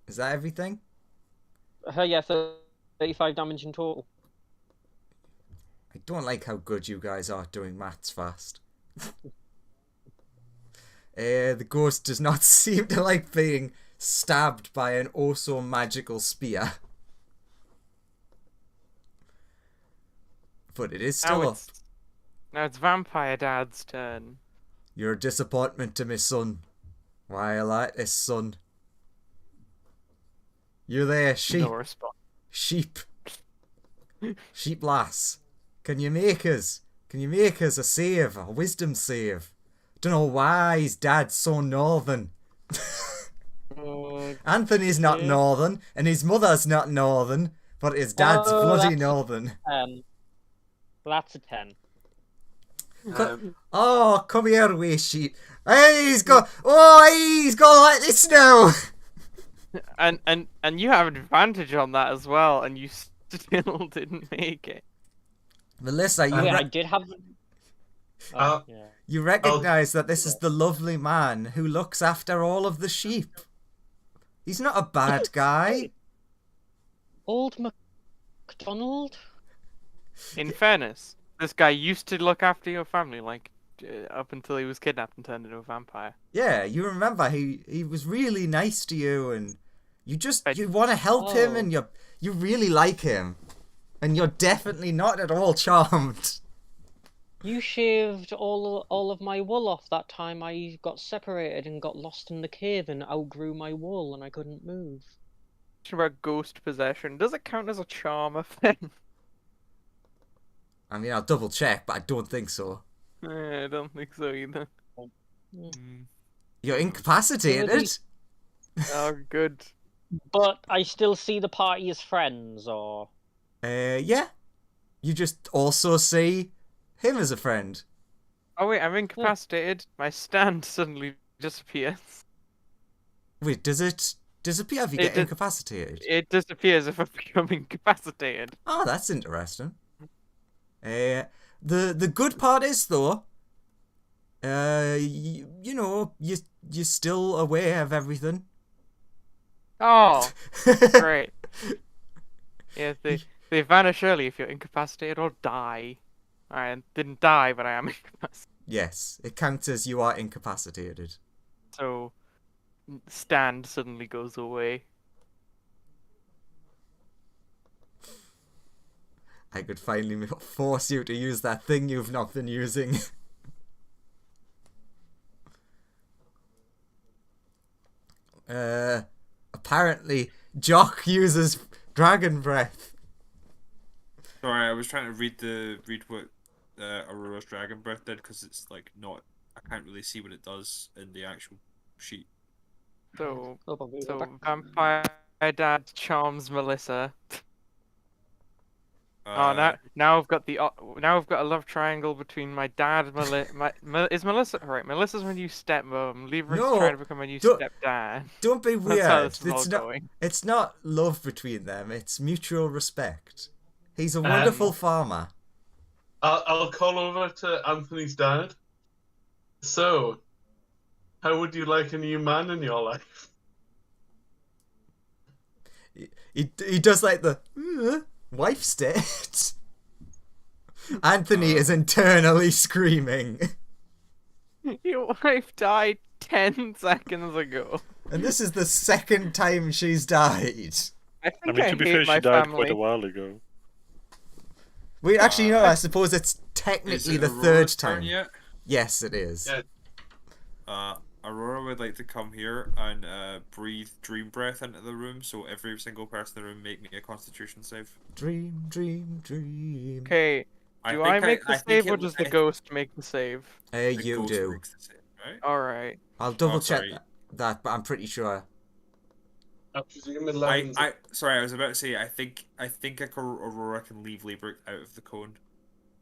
Is that everything? Yeah, 35 damage in total. I don't like how good you guys are doing maths fast. The ghost does not seem to like being stabbed by an also magical spear. But it is still up. Now it's Vampire Dad's turn. You're a disappointment to me, son. Why I like this, son. You there, sheep. No response. Sheep. Sheep lass. Can you make us a save, a wisdom save? Don't know why his dad's so northern. Anthony's not northern, and his mother's not northern, but his dad's bloody northern. That's a 10. Come here, wee sheep. Hey, he's got like this now. And you have advantage on that as well, and you still didn't make it. Melissa, I did have. Yeah. You recognise that this is the lovely man who looks after all of the sheep. He's not a bad guy. Old MacDonald? In fairness, this guy used to look after your family, like, up until he was kidnapped and turned into a vampire. Yeah, you remember he was really nice to you, and you want to help him, and you really like him, and you're definitely not at all charmed. You shaved all of my wool off that time I got separated and got lost in the cave and outgrew my wool and I couldn't move. About ghost possession, does it count as a charmer thing? I mean, I'll double check, but I don't think so. I don't think so either. You're incapacitated. Oh, good. But I still see the party as friends, or... Yeah. You just also see him as a friend. Oh wait, I'm incapacitated. My stand suddenly disappears. Wait, does it disappear if you get incapacitated? It disappears if I become incapacitated. Oh, that's interesting. The good part is though, you know, you're still aware of everything. Oh, great. Yeah, they vanish early if you're incapacitated or die. I didn't die, but I am incapacitated. Yes, it counts as you are incapacitated. So, stand suddenly goes away. I could finally force you to use that thing you've not been using. Apparently, Jock uses dragon breath. Sorry, I was trying to read what Aurora's dragon breath did, because it's like not. I can't really see what it does in the actual sheet. So Vampire Dad charms Melissa. Now I've got a love triangle between my dad, is Melissa right? Melissa's my new stepmom. Lever's trying to become my new stepdad. Don't be weird. That's how this is all going. It's not love between them. It's mutual respect. He's a wonderful farmer. I'll call over to Anthony's dad. So, how would you like a new man in your life? He does like the wife state. Anthony is internally screaming. Your wife died 10 seconds ago. And this is the second time she's died. I mean, to be fair, she died quite a while ago. Wait, actually, no, I suppose it's technically the third time. Yet? Yes, it is. Yeah. Aurora would like to come here and breathe dream breath into the room, so every single person in the room make me a constitution save. Dream, dream, dream. Okay, do I make the save or does the ghost make the save? You do. Right? Alright. I'll double check that, but I'm pretty sure. I presume 11. Sorry, I was about to say, I think Aurora can leave Liebert out of the cone.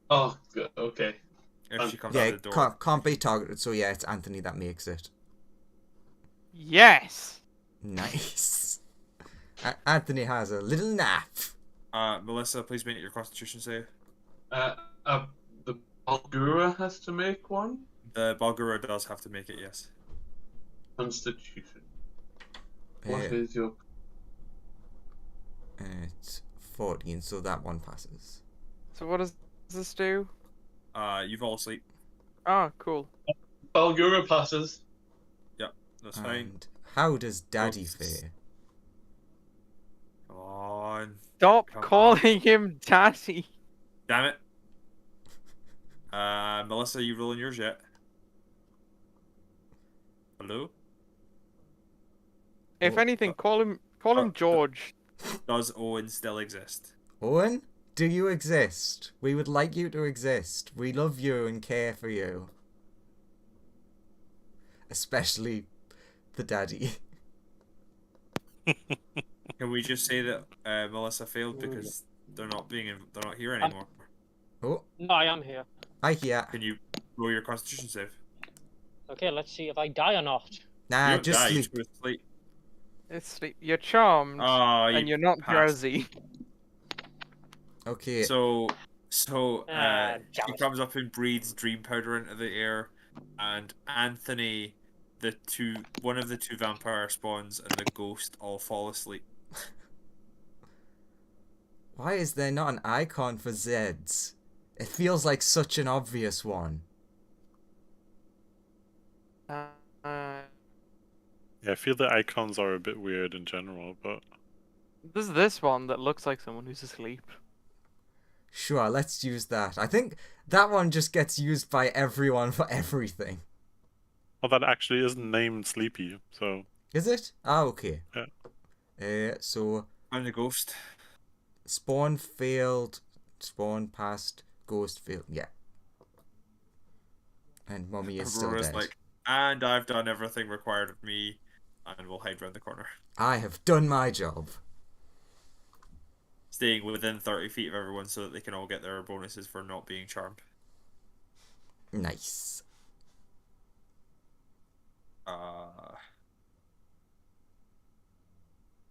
Oh, good. Okay. If she comes out of the door. Can't be targeted, so yeah, it's Anthony that makes it. Yes! Nice. Anthony has a little nap. Melissa, please make your Constitution save. The Balgura has to make one. The Balgura does have to make it, yes. Constitution. What Uh, is your... It's 14, so that one passes. So what does this do? You fall asleep. Oh, cool. Balgura passes. That's fine. And how does Daddy Oops. fare? Come on. Stop Come calling him Daddy. Damn it. Melissa, you rolling yours yet? Hello? If Oh, anything, call him George. Does Owen still exist? Owen, do you exist? We would like you to exist. We love you and care for you. Especially the daddy. Can we just say that Melissa failed because they're not here anymore? Oh, No, I am here. I hear. Can you roll your Constitution save? Okay, let's see if I die or not. Nah, You don't just die, you sleep. go to sleep. It's sleep. You're charmed, Oh, and you're not passed. drowsy. Okay. So Ah, she damn it. comes up and breathes dream powder into the air, and Anthony, one of the two vampire spawns, and the ghost all fall asleep. Why is there not an icon for Zeds? It feels like such an obvious one. Yeah, I feel the icons are a bit weird in general, but There's this one that looks like someone who's asleep. Sure, let's use that. I think that one just gets used by everyone for everything. well, that actually isn't named Sleepy, so Is it? Ah, okay. Yeah. So I'm the ghost. spawn failed, spawn passed, ghost failed. Yeah. And Mummy is still Aurora's dead. like, and I've done everything required of me, and we'll hide around the corner. I have done my job. Staying within 30 feet of everyone so that they can all get their bonuses for not being charmed. Nice.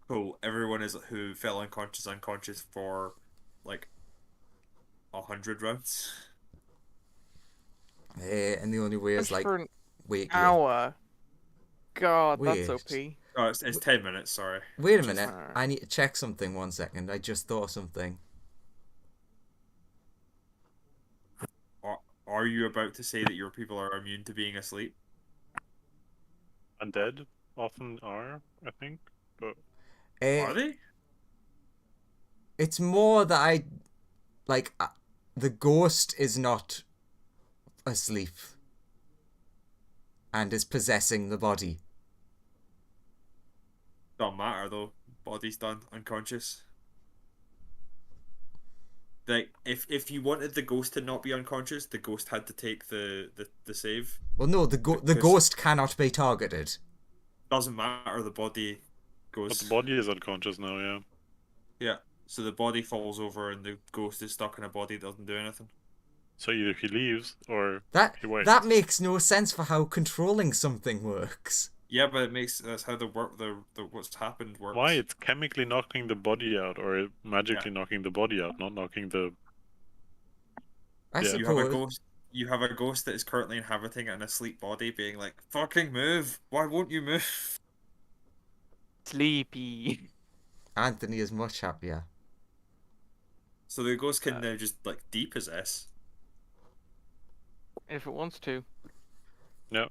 Cool. Everyone who fell unconscious for like 100 rounds. And the only way is Just like for an wait. hour. God, Wait. that's OP. Oh, it's 10 minutes. Sorry. Wait a minute. Alright. I need to check something 1 second. I just thought of something. Are you about to say that your people are immune to being asleep? undead often are, I think. But Are they? It's more that the ghost is not asleep and is possessing the body. Don't matter though. Body's done, unconscious. Like if you wanted the ghost to not be unconscious, the ghost had to take the save. Well, no, the ghost cannot be targeted. Doesn't matter. The body goes. the body is unconscious now, yeah. Yeah. So the body falls over and the ghost is stuck in a body that doesn't do anything. So either he leaves or That he waits. that makes no sense for how controlling something works. Yeah, but that's how the what's happened works. Why? It's chemically knocking the body out, or magically knocking the body out, not knocking the... I Yeah. You have a suppose. ghost. You have a ghost that is currently inhabiting an asleep body, being like, "Fucking move! Why won't you move?" Sleepy. Anthony is much happier. So the ghost can now just like depossess. If it wants to. Yeah.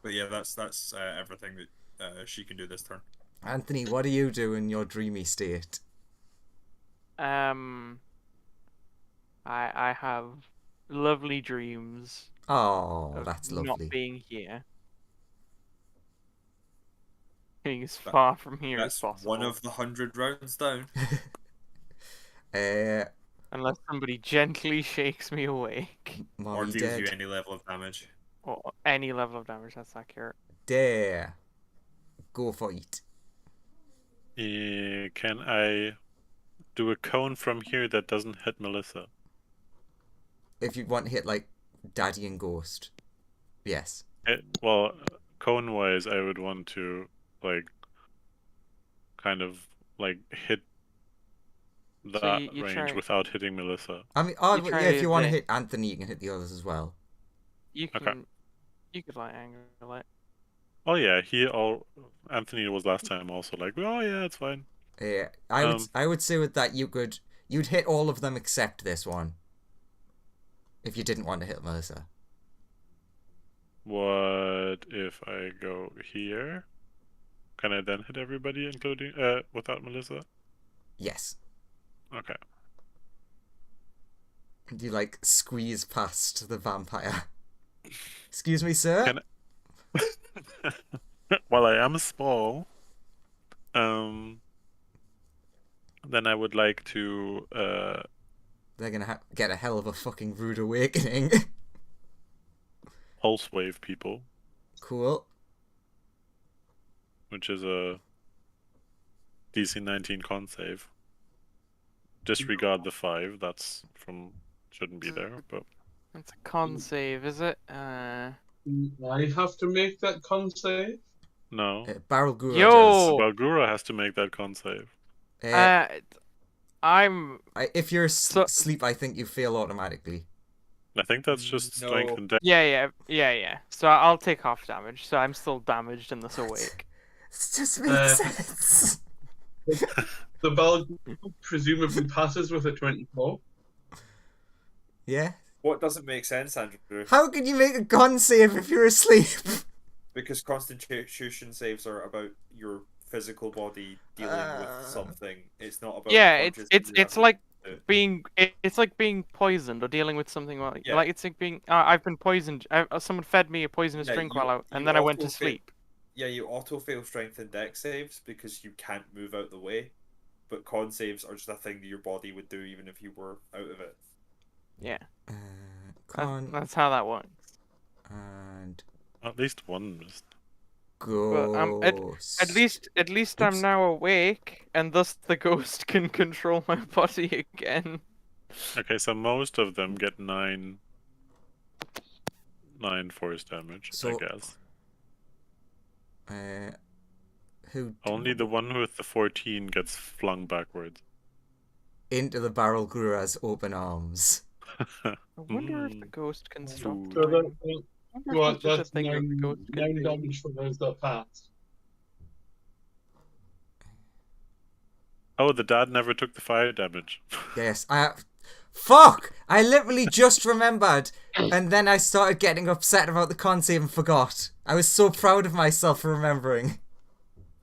But yeah, that's everything that she can do this turn. Anthony, what do you do in your dreamy state? I have lovely dreams Oh, of that's not lovely. being here. Being as That- far from here as That's possible. one of the 100 rounds down. Unless somebody gently shakes me awake. Or Mommy deals dead. you any level of damage. Or any level of damage, that's accurate. There. Go for it. Can I do a cone from here that doesn't hit Melissa? If you want to hit like Daddy and Ghost. Yes. Well, cone-wise, I would want to, like, kind of like hit So that you range try- without hitting Melissa. I mean, You yeah, try if you want to the- hit Anthony, you can hit the others as well. You Okay. can. You could like angle it. Oh yeah, Anthony was last time also like, oh yeah, it's fine. I would say with that you'd hit all of them except this one. If you didn't want to hit Melissa. What if I go here? Can I then hit everybody, including without Melissa? Yes. Okay. And you like squeeze past the vampire. Excuse me, sir. Can While I am small, then I would like to They're gonna get a hell of a fucking rude awakening. pulse wave people, Cool. which is a DC 19 con save. Disregard the 5. That's shouldn't be there, but It's a con save, is it? I have to make that con save. no. Barrel Guru Yo! does. Balgura has to make that con save. I'm. If you're So- asleep, I think you fail automatically. I think that's just No. strength and dex. Yeah. So I'll take half damage. So I'm still damaged in this awake. This just makes Uh, sense. The ball presumably passes with a 24. Yeah. What doesn't make sense, Andrew? How can you make a con save if you're asleep? Because Constitution saves are about your physical body dealing with something. It's not about. Yeah, consciousness it's you have to like do. it's like being poisoned or dealing with something like Yeah. like it's like being I've been poisoned. Someone fed me a poisonous Yeah, drink you- while out, and you then I went to also fail- sleep. Yeah, you auto fail strength and dex saves because you can't move out the way. But con saves are just a thing that your body would do even if you were out of it. Yeah, Con that's how that works. and At least one missed. ghost. At least I'm Oops. now awake, and thus the ghost can control my body again. Okay, so most of them get 9 force damage, I So- guess. Who Only the one with the 14 gets flung backwards. into the Barrel Guru's open arms. I wonder if the Mm. ghost can stop Ooh. So time. that, I wonder if well, that's just a that's thing that the 9, ghost can 9 do. damage for those that pass. Oh, the dad never took the fire damage. Yes, Fuck! I literally just remembered, and then I started getting upset about the con save and forgot. I was so proud of myself for remembering.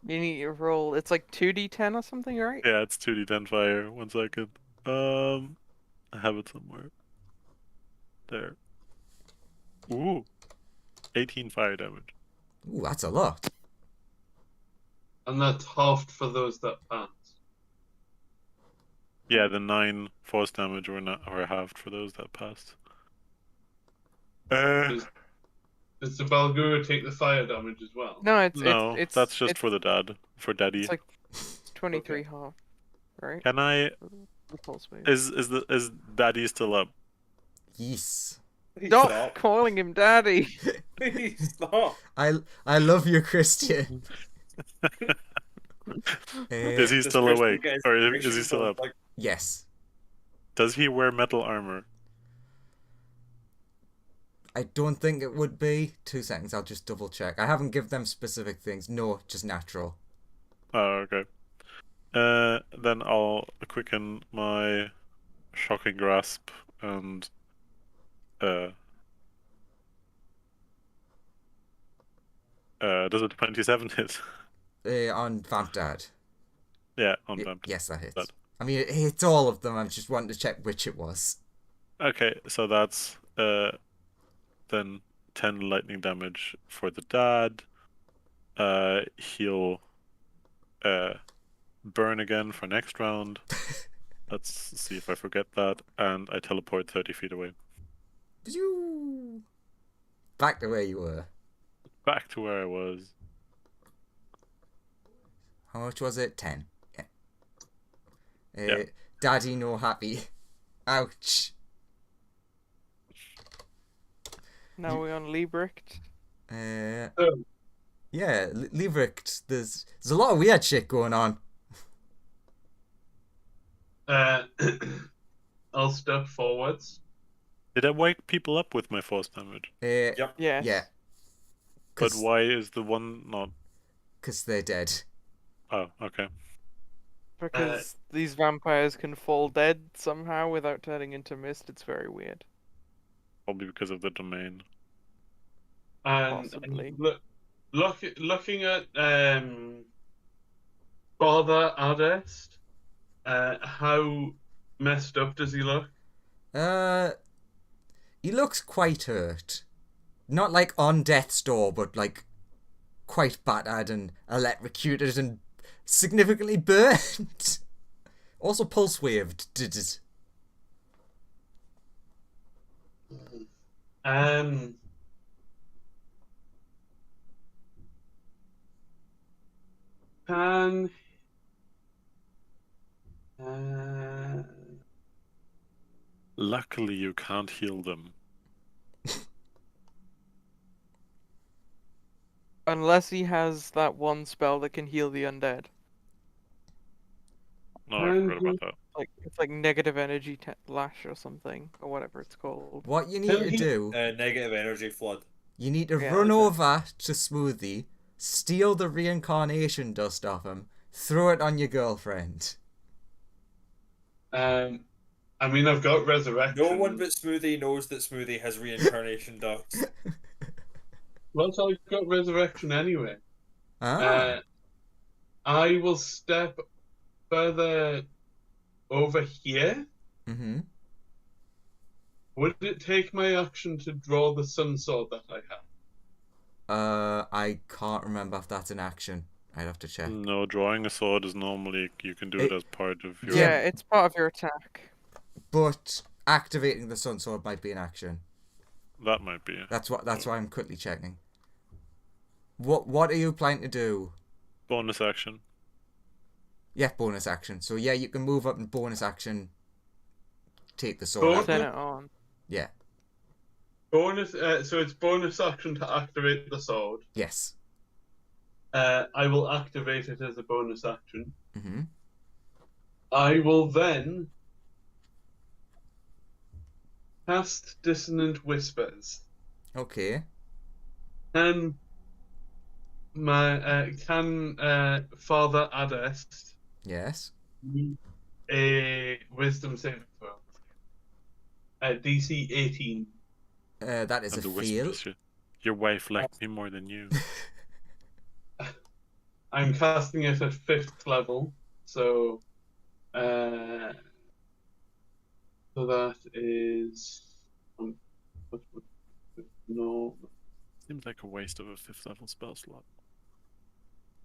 You need to roll. It's like 2d10 or something, right? Yeah, it's 2d10 fire. 1 second. I have it somewhere. There. Ooh. 18 fire damage. Ooh, that's a lot. And that's halved for those that pass. Yeah, the 9 force damage were halved for those that passed. Does the Balgura take the fire damage as well? No, it's that's just it's, for the dad. For daddy. It's like 23 half, right? Can I? The pulse wave. Is daddy still up? Yes. Stop calling him daddy. Stop. I love you, Christian. Is he Does still Christian awake, get his or is he predictions still on, up? like, Yes. Does he wear metal armor? I don't think it would be. 2 seconds, I'll just double check. I haven't given them specific things. No, just natural. Oh, okay. Then I'll quicken my shocking grasp and does a 27 hit? On Vamp Dad. Yeah, on vamp. Yes, that hits. That. I mean, it hits all of them. I'm just wanting to check which it was. Okay, so that's then 10 lightning damage for the dad. He'll burn again for next round. Let's see if I forget that. And I teleport 30 feet away. Phew. Back to where you were. Back to where I was. How much was it? 10. Yeah. Yeah. Daddy no happy. Ouch. Now we're on Liebricht. Yeah, Liverict. There's a lot of weird shit going on. I'll step forwards. Did I wake people up with my force damage? Yep. Yes. Yeah, But why is the one not? because they're dead. Oh, okay. Because these vampires can fall dead somehow without turning into mist. It's very weird. Probably because of the domain. And Possibly. looking at Father Adest, how messed up does he look? He looks quite hurt. Not like on death's door, but like quite battered and electrocuted and significantly burnt. Also pulse waved. Can Luckily, you can't heal them. Unless he has that one spell that can heal the undead. No, I forgot about that. Like it's like negative energy lash or something, or whatever it's called. What you need to do, Negative energy flood. you need to Yeah, run that's it. over to Smoothie, steal the reincarnation dust off him, throw it on your girlfriend. I mean, I've got resurrection. No one but Smoothie knows that Smoothie has reincarnation dust. Plus, I've got resurrection anyway. Ah. I will step further over here. Mm-hmm. Would it take my action to draw the sun sword that I have? I can't remember if that's an action. I'd have to check. No, drawing a sword is normally you can do it as part of your. Yeah, it's part of your attack. But activating the sun sword might be an action. That might be. That's why I'm quickly checking. What are you planning to do? Bonus action. Yeah, bonus action. So yeah, you can move up and bonus action. Take the sword Bonus? out. Turn it on. Yeah. Bonus. So it's bonus action to activate the sword. Yes. I will activate it as a bonus action. Mm-hmm. I will then cast Dissonant Whispers. Okay. Can Father Adest Yes. a Wisdom saving throw? DC 18. That is And a the fail. whispers, your wife liked me more than you. I'm casting it at 5th level, so that is no. Seems like a waste of a 5th level spell slot.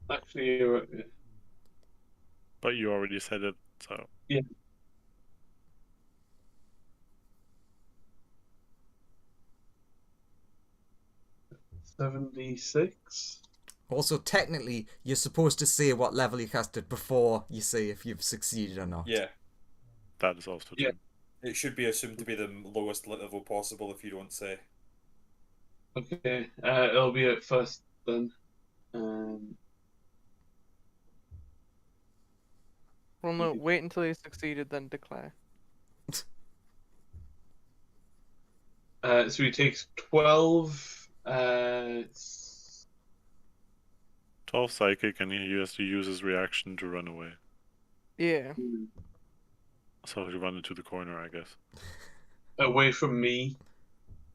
Actually, you're right. But you already said it, so. Yeah. $76. Also, technically, you're supposed to say what level you cast it before you say if you've succeeded or not. Yeah. That is also Yeah. true. It should be assumed to be the lowest level possible if you don't say. Okay, it'll be at first then. Well, no, wait until you succeeded, then declare. So he takes 12. 12 psychic, and he has to use his reaction to run away. Yeah. So he run into the corner, I guess. Away from me.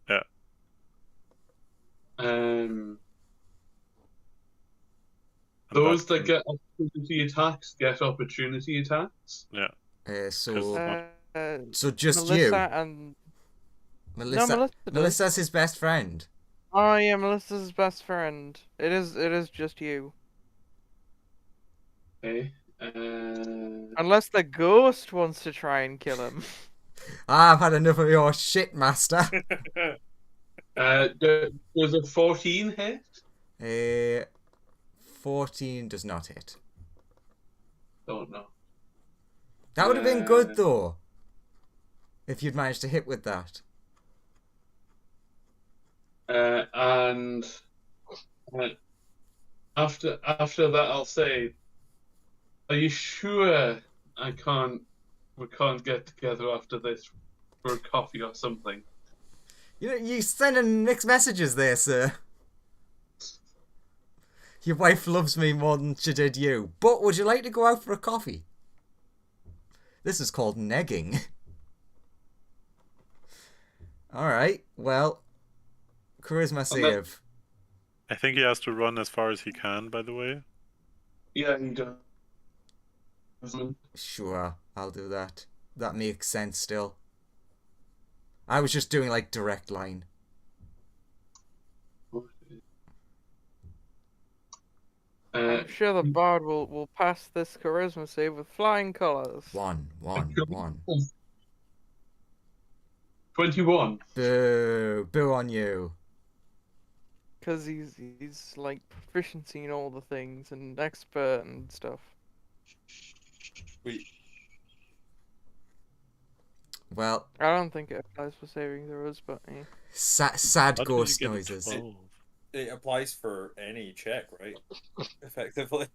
Yeah. Those that get opportunity attacks get opportunity attacks. Yeah. So So just Melissa you. and Melissa. No, Melissa does. Melissa's his best friend. Oh yeah, Melissa's his best friend. It is just you. Okay. Unless the ghost wants to try and kill him. I've had enough of your shit, master. Does a 14 hit? 14 does not hit. Don't know. That would have been good though. If you'd managed to hit with that. And after that, I'll say, are you sure I can't we can't get together after this for a coffee or something. You sending mixed messages there, sir. Your wife loves me more than she did you. But would you like to go out for a coffee? This is called negging. Alright, well, charisma save. I think he has to run as far as he can, by the way. Yeah, he does. Sure, I'll do that. That makes sense still. I was just doing like direct line. I'm sure the bard will pass this charisma save with flying colours. One. 21. Boo. Boo on you. Because he's like proficiency in all the things and expert and stuff. Wait, Well, I don't think it applies for saving throws, but sad How did you ghost get a noises. 12? it applies for any check, right? Effectively,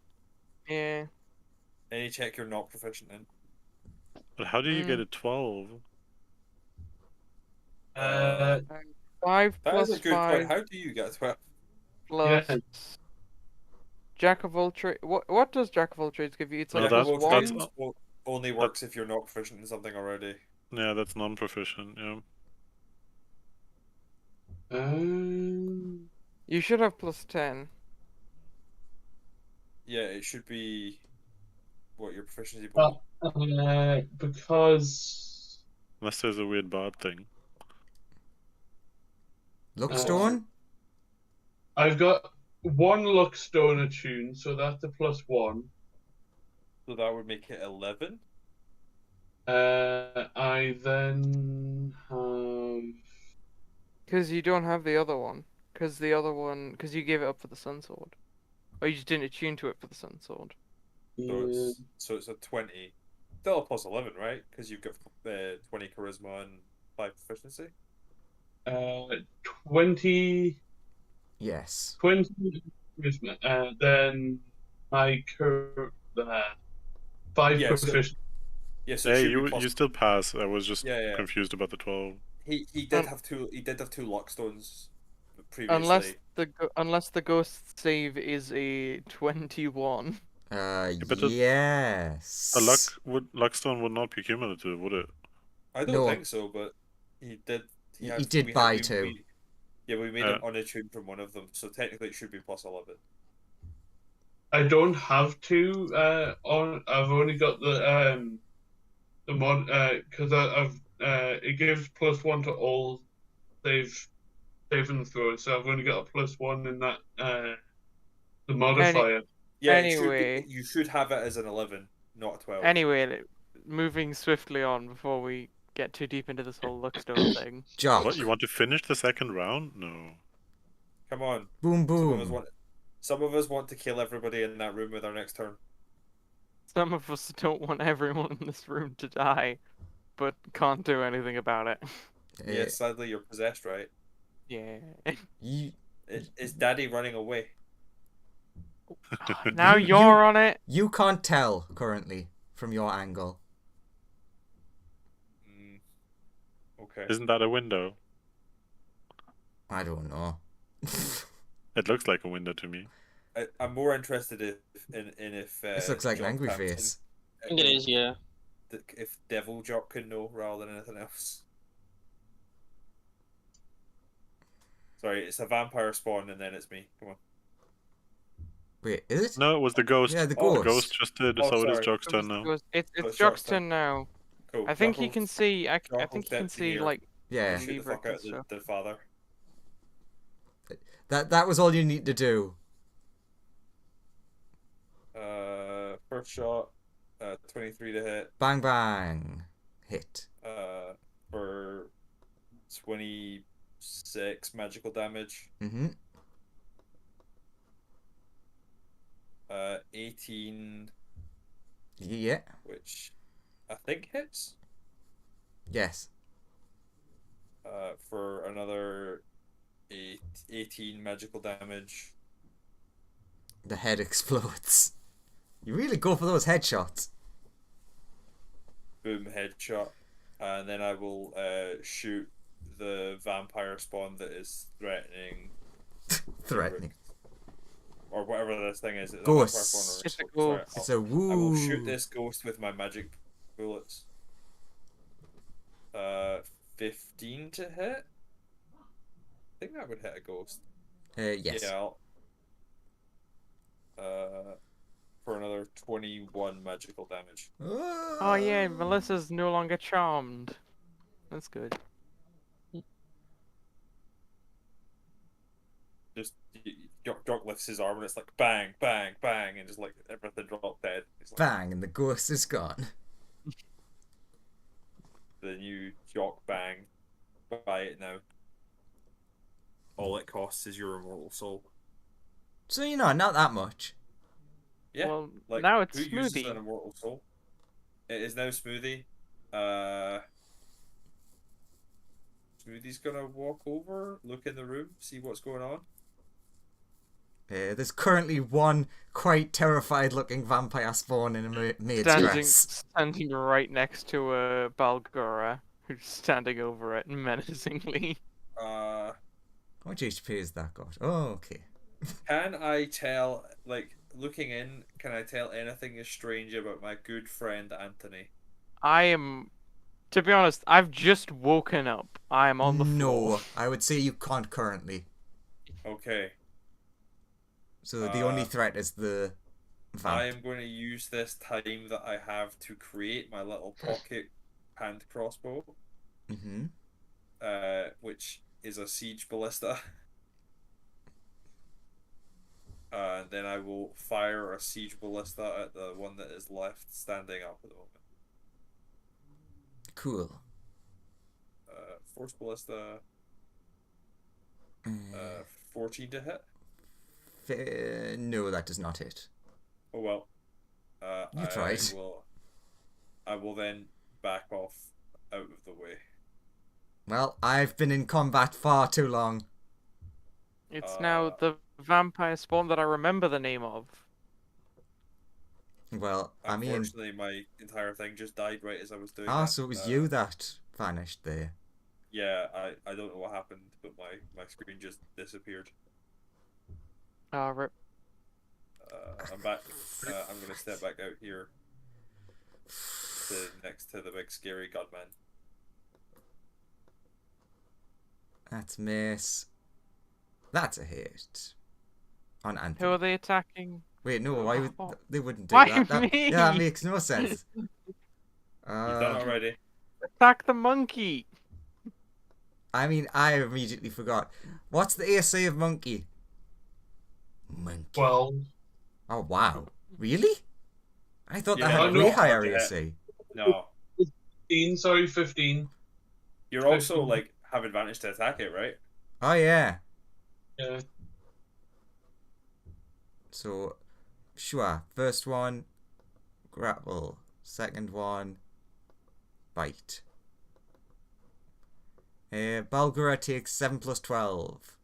yeah. any check you're not proficient in. But how do you get a 12? 5 That plus is a good 5 point. How do you get a 12? plus Yeah. Jack of all trades. What does Jack of all trades give you? It's No, like that's- plus that's- 1. Only works if you're not proficient in something already. Yeah, that's non-proficient, yeah. You should have plus 10. Yeah, it should be what your proficiency bonus. Because Unless there's a weird bard thing. Lookstone? I've got one Luckstone attuned, so that's a +1. So that would make it 11. I then have. Because you don't have the other one. Because you gave it up for the Sun Sword. Or you just didn't attune to it for the Sun Sword. So it's a 20. Still a +11, right? Because you've got 20 charisma and 5 proficiency. 20 Yes. charisma, then my 5 Yeah, so- proficiency. Yes, it Hey, should you be you still pass. I was just Yeah. confused about the 12. He did have two. He did have 2 Lockstones previously. Unless the ghost save is a 21. but Yes. A Luckstone would not be cumulative, would it? I don't No. think so, but he did. He has- did we buy had- we- 2. we- Yeah, we made him unattuned from one of them, so technically it should be +11. I don't have 2 on. I've only got the mod because I've it gives +1 to all saving throws, so I've only got a +1 in that the modifier. Yeah, Anyway. you should have it as an 11, not a 12. Anyway, moving swiftly on before we get too deep into this whole Luckstone thing. Jock. What, you want to finish the second round? No. Come on. Boom Some boom. of us want to kill everybody in that room with our next turn. Some of us don't want everyone in this room to die, but can't do anything about it. Yeah, sadly you're possessed, right? Yeah. Is Daddy running away? Now you're on it. You can't tell currently from your angle. Okay. Isn't that a window? I don't know. It looks like a window to me. I'm more interested in if. This looks like an Jock angry Thompson- face. I think it is, yeah. If Devil Jock can know rather than anything else. Sorry, it's a vampire spawn and then it's me. Come on. Wait, is it? No, it was the ghost. Yeah, the The ghost. ghost just did, Oh, so it is sorry. Jock's turn now. It's it's Jock's Jock's turn now. Cool. I think Jock he will- can see. I Jock will think he step can to see here. like. Yeah. Shoot the Lever fuck and out stuff. the father. That was all you need to do. First shot, 23 to hit. Bang bang. Hit. For 26 magical damage. Mm-hmm. 18, Yeah. which I think hits. Yes. For another 18 magical damage. The head explodes. You really go for those headshots. boom, headshot, and then I will shoot the vampire spawn that is threatening, Threatening. or whatever this thing is. It's a Ghosts. vampire spawn It's a or- ghost. sorry, It's a woo. I will shoot this ghost with my magic bullets. 15 to hit. I think that would hit a ghost. Yes. Yeah. For another 21 magical damage. Oh yeah, Melissa's no longer charmed. That's good. Just Jock lifts his arm and it's like bang, bang, bang, and just like everything dropped dead. It's like, Bang, and the ghost is gone. the new Jock bang. Buy it now. All it costs is your immortal soul. So, you know, not that much. Yeah. Well, Like, now it's who uses an Smoothie. immortal soul? It is now Smoothie. Smoothie's gonna walk over, look in the room, see what's going on. There's currently one quite terrified looking vampire spawn in a maid's dress. Standing right next to a Balgora, who's standing over it menacingly. Uh, How much HP is that got? Oh, okay. can I tell, like, looking in, can I tell anything is strange about my good friend Anthony? I am, to be honest, I've just woken up. I am on the floor. No, I would say you can't currently. Okay. So the only threat is the I vamp. am going to use this time that I have to create my little pocket hand crossbow, Mm-hmm. which is a siege ballista. And then I will fire a siege ballista at the one that is left standing up at the moment. Cool. Force ballista, 14 to hit. No, that does not hit. Oh well. You tried. I will then back off out of the way. Well, I've been in combat far too long. It's now the vampire spawn that I remember the name of. Well, I mean... Unfortunately, my entire thing just died right as I was doing that. so it was you that vanished there. Yeah, I don't know what happened, but my screen just disappeared. Rip. I'm back. I'm going to step back out here next to the big scary gunman. That's miss. That's a hit. On Anthony. Who are they attacking? Wait, no, why would Oh. they wouldn't do Why that? me? Yeah, that makes no sense. You've done it already. Attack the monkey! I mean, I immediately forgot. What's the AC of monkey? Monkey. 12. Oh, wow. Really? I thought that Yeah, had no, way higher yeah. AC. No. 15. You're also, like, have advantage to attack it, right? Oh, yeah. Yeah. So, sure. First one, grapple. Second one, bite. Balgura takes 7 plus 12.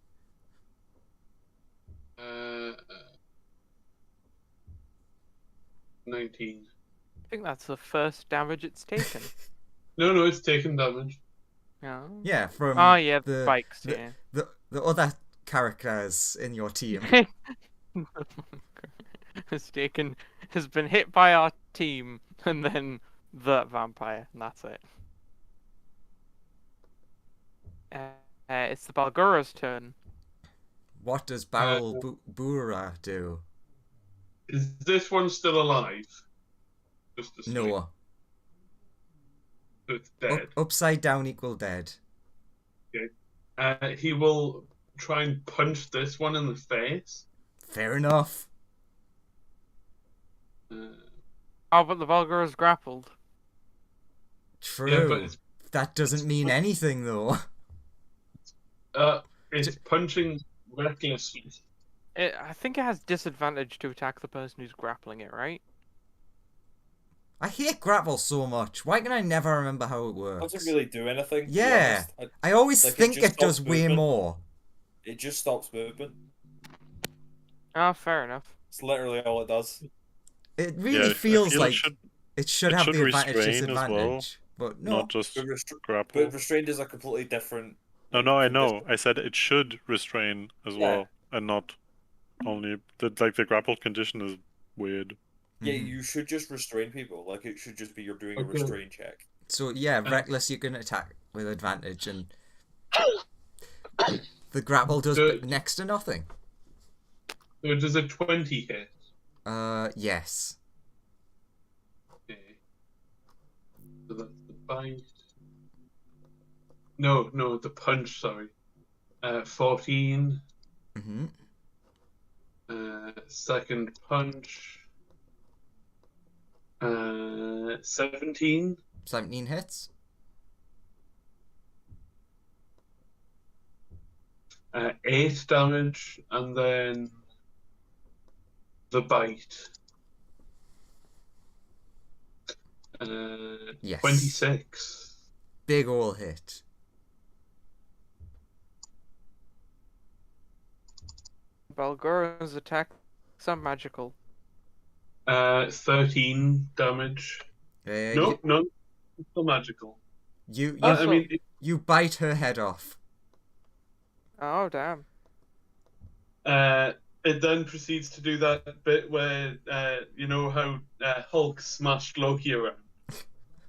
19. I think that's the first damage it's taken. No, it's taken damage. Yeah. Yeah, from Oh yeah, the the spikes, the- yeah. the other characters in your team. has been hit by our team, and then the vampire, and that's it. It's the Balgura's turn. What does Barrel Bura do? Is this one still alive? Just asleep. No. So it's dead. Upside down equal dead. He will try and punch this one in the face. Fair enough. Oh, but the Balgura's grappled. True. Yeah, but That doesn't mean anything though. it's punching recklessly. I think it has disadvantage to attack the person who's grappling it, right? I hate grapple so much. Why can I never remember how it It works? doesn't really do anything. to be Yeah. honest. I always Like, it think just it does stops way movement. more. It just stops movement. Ah, fair enough. It's literally all it does. It Yeah, really I feels feel like it should It should It have should the advantage restrain as well, disadvantage. But no. not just But, restr- grapple. but restrained is a completely different. No, like, no, I from this- know. I said it should restrain as Yeah. well, and not only the grappled condition is weird. Yeah, Mhm. you should just restrain people. Like it should just be you're doing a Okay. restrain check. So yeah, reckless you can attack with advantage, and the grapple does Good. next to nothing. So does a 20 hit? Yes. Okay. So that's the bite. No, the punch, sorry. 14. Mm-hmm. Second punch. 17. 17 hits. 8 damage, and then the bite. Yes. 26. Big ol' hit. Balgura's attacks are magical. 13 damage. No, it's still magical. You I mean, you bite her head off. Oh damn! it then proceeds to do that bit where you know how Hulk smashed Loki around.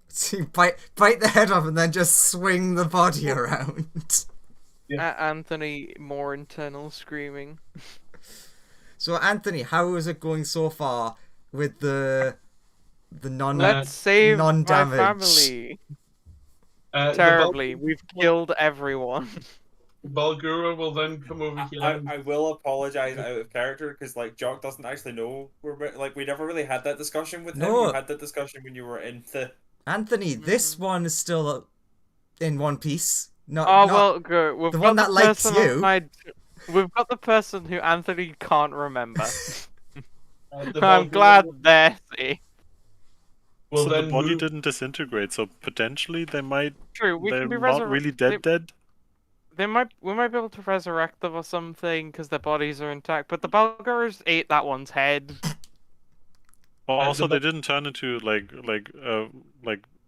So you bite the head off and then just swing the body around. Anthony, more internal screaming. So Anthony, how is it going so far with the non Let's save my non-damage? family. The Terribly, we've killed everyone. Balgura will then come over here. I will apologize out of character because like Jock doesn't actually know we never really had that discussion with him. No. You had that discussion when you were in the. Anthony, this one is still in one piece. Not, Oh not- well, good. We've the got one that likes person on you. We've got the person who Anthony can't remember. The I'm Balgura glad will- they're safe. will So the then body move- didn't disintegrate, so potentially they might. True, we They're can be not really dead. We might be able to resurrect them or something because their bodies are intact. But the Balgurs ate that one's head. Well, also, the they didn't turn into like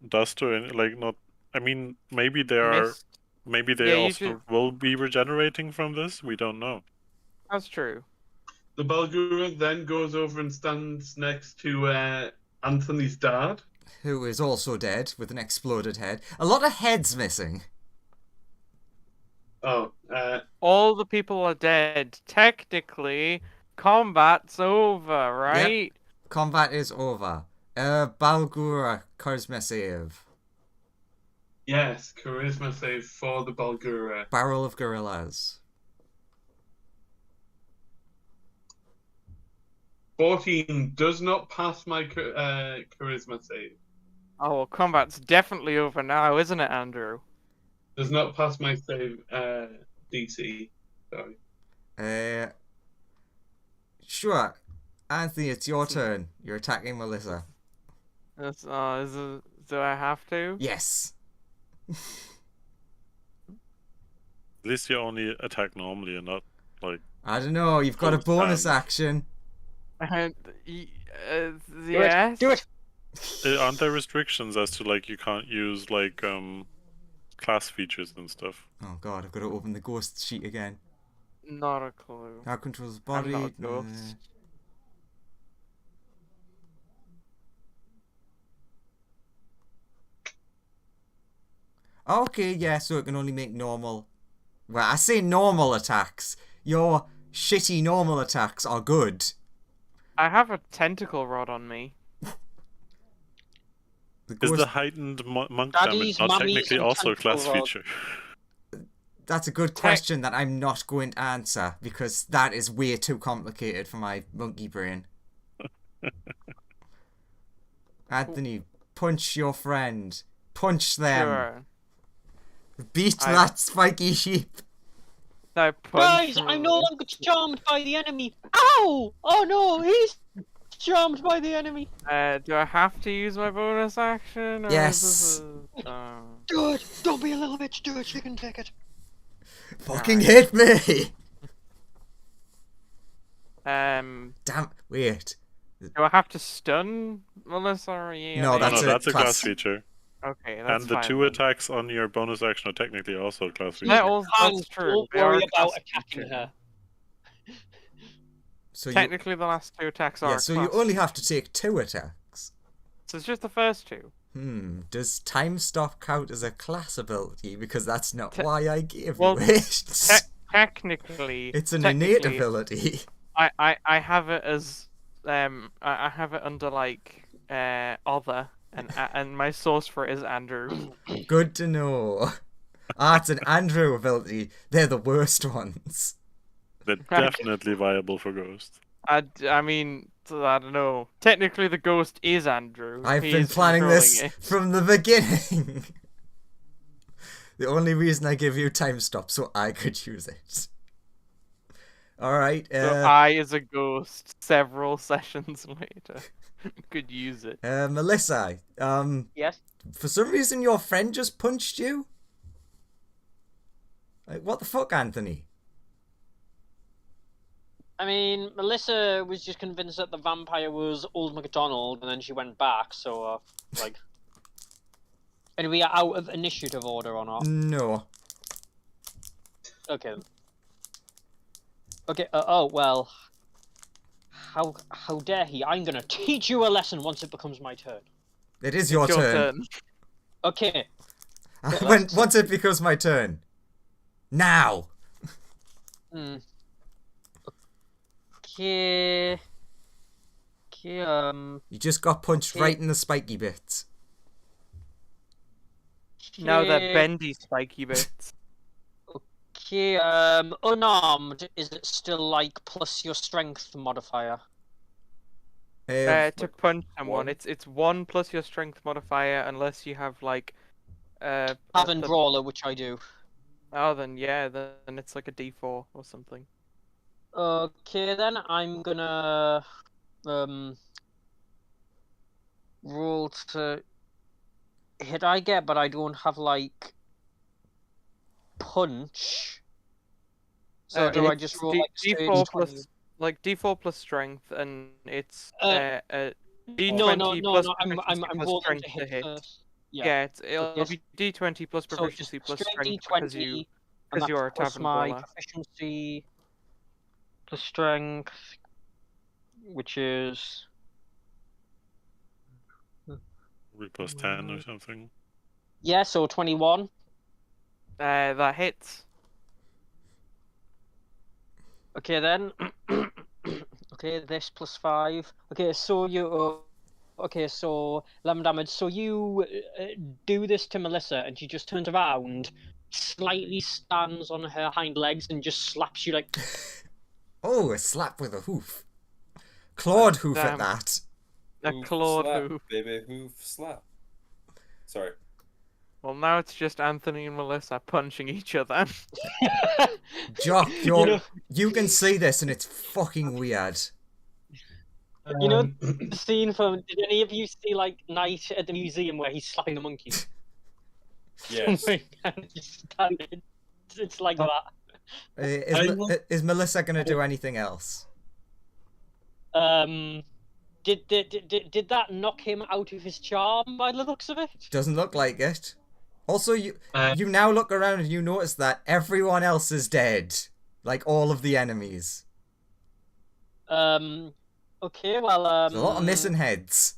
dust or like not. I mean, maybe they are. Mist. Maybe they Yeah, you also should- will be regenerating from this. We don't know. That's true. The Balgura then goes over and stands next to Anthony's dad. who is also dead with an exploded head. A lot of heads missing. Oh, All the people are dead. Technically, combat's over, right? Combat is over. Balgura, charisma save. yes, charisma save for the Balgura. Barrel of gorillas. 14 does not pass my charisma save. Oh, well, combat's definitely over now, isn't it, Andrew? Does not pass my save DC. Sorry. Sure. Anthony, it's your turn. You're attacking Melissa. That's, do I have to? Yes. At least you only attack normally and not like. I don't know. You've got a Full bonus stand. action. Yes. Do it. Aren't there restrictions as to like you can't use like class features and stuff? Oh god, I've got to open the ghost sheet again. Not a clue. How controls the I'm body? not a ghost. Okay, yeah, so it can only make normal. Well, I say normal attacks. Your shitty normal attacks are good. I have a tentacle rod on me. The Is ghost... the heightened monk Daddies, damage not mummies, technically and also a class tentacle rod. feature? That's a good question that I'm not going to answer because that is way too complicated for my monkey brain. Anthony, punch your friend. Punch them. Sure. Beat that spiky sheep. I Guys, punch I'm no longer charmed by the enemy. Ow! Oh no, he's charmed by the enemy. Do I have to use my bonus action? Or Yes. Is this Do it. Don't be a little bitch. Do it. You can take it. Fucking hit me. um, Damn. Wait. Do I have to stun Melissa or you? No, that's no, a that's a class. class feature. Okay, that's And the fine 2 then. attacks on your bonus action are technically also a class Yeah, feature. well, Hank, that's true. don't They are worry a about class attacking feature. her. So Technically, the last 2 attacks are yeah, a so you class only have to feature. take 2 attacks. So it's just the first 2. Does time stop count as a class ability? Because that's not Te- why I gave well, you it. Technically, It's an innate technically, ability. I have it as I have it under like other and my source for it is Andrew. Good to know. It's an Andrew ability. They're the worst ones. They're definitely viable for Ghost. I mean, I don't know. Technically, the ghost is Andrew. I've He been is planning controlling this it. from the beginning. The only reason I give you time stop so I could use it. Alright, So I, as a ghost, several sessions later, could use it. Melissa, Yes. for some reason your friend just punched you? Like, what the fuck, Anthony? I mean, Melissa was just convinced that the vampire was Old MacDonald, and then she went back, so, like... Are we out of initiative order or not? No. Okay. Okay, oh, well... How dare he? I'm gonna teach you a lesson once it becomes my turn. It is your It's your turn. Okay. Once it becomes my turn. Now! Okay... Okay, You just got punched Okay. right in the spiky bits. Now that okay, bendy spiky bits. Okay, unarmed, is it still like plus your strength modifier? To punch someone, one. it's 1 plus your strength modifier unless you have like Tavern the- Brawler, which I do. Oh, then yeah, then it's like a D4 or something. Okay, then I'm gonna roll to hit. I get, but I don't have like punch. So do I It's just roll like straight D4 20? plus like D4 plus strength, and it's No, D20 no, plus I'm proficiency plus rolling strength to hit hit. first. Yeah, it'll Yes. be D20 plus So proficiency just plus straight strength because D20, and because you're a that's plus tavern my brawler. proficiency plus strength, which is Probably plus 10 or something. yeah, so 21. That hits. Okay then. Okay, this plus 5. Okay, so you. Okay, so 11 damage. So you do this to Melissa, and she just turns around, slightly stands on her hind legs, and just slaps you like. Oh, a slap with a hoof. Clawed hoof at Damn. that. A Hoof clawed slap, hoof. baby, hoof slap. Sorry. Well, now it's just Anthony and Melissa punching each other. Jock, You know- you can see this and it's fucking weird. You know the scene from? Did any of you see like Night at the Museum where he's slapping the monkey? Yes. It's like that. Is Melissa gonna do anything else? Did that knock him out of his charm by the looks of it? Doesn't look like it. Also, you now look around and you notice that everyone else is dead. Like all of the enemies. Okay, well, There's a lot of missing heads.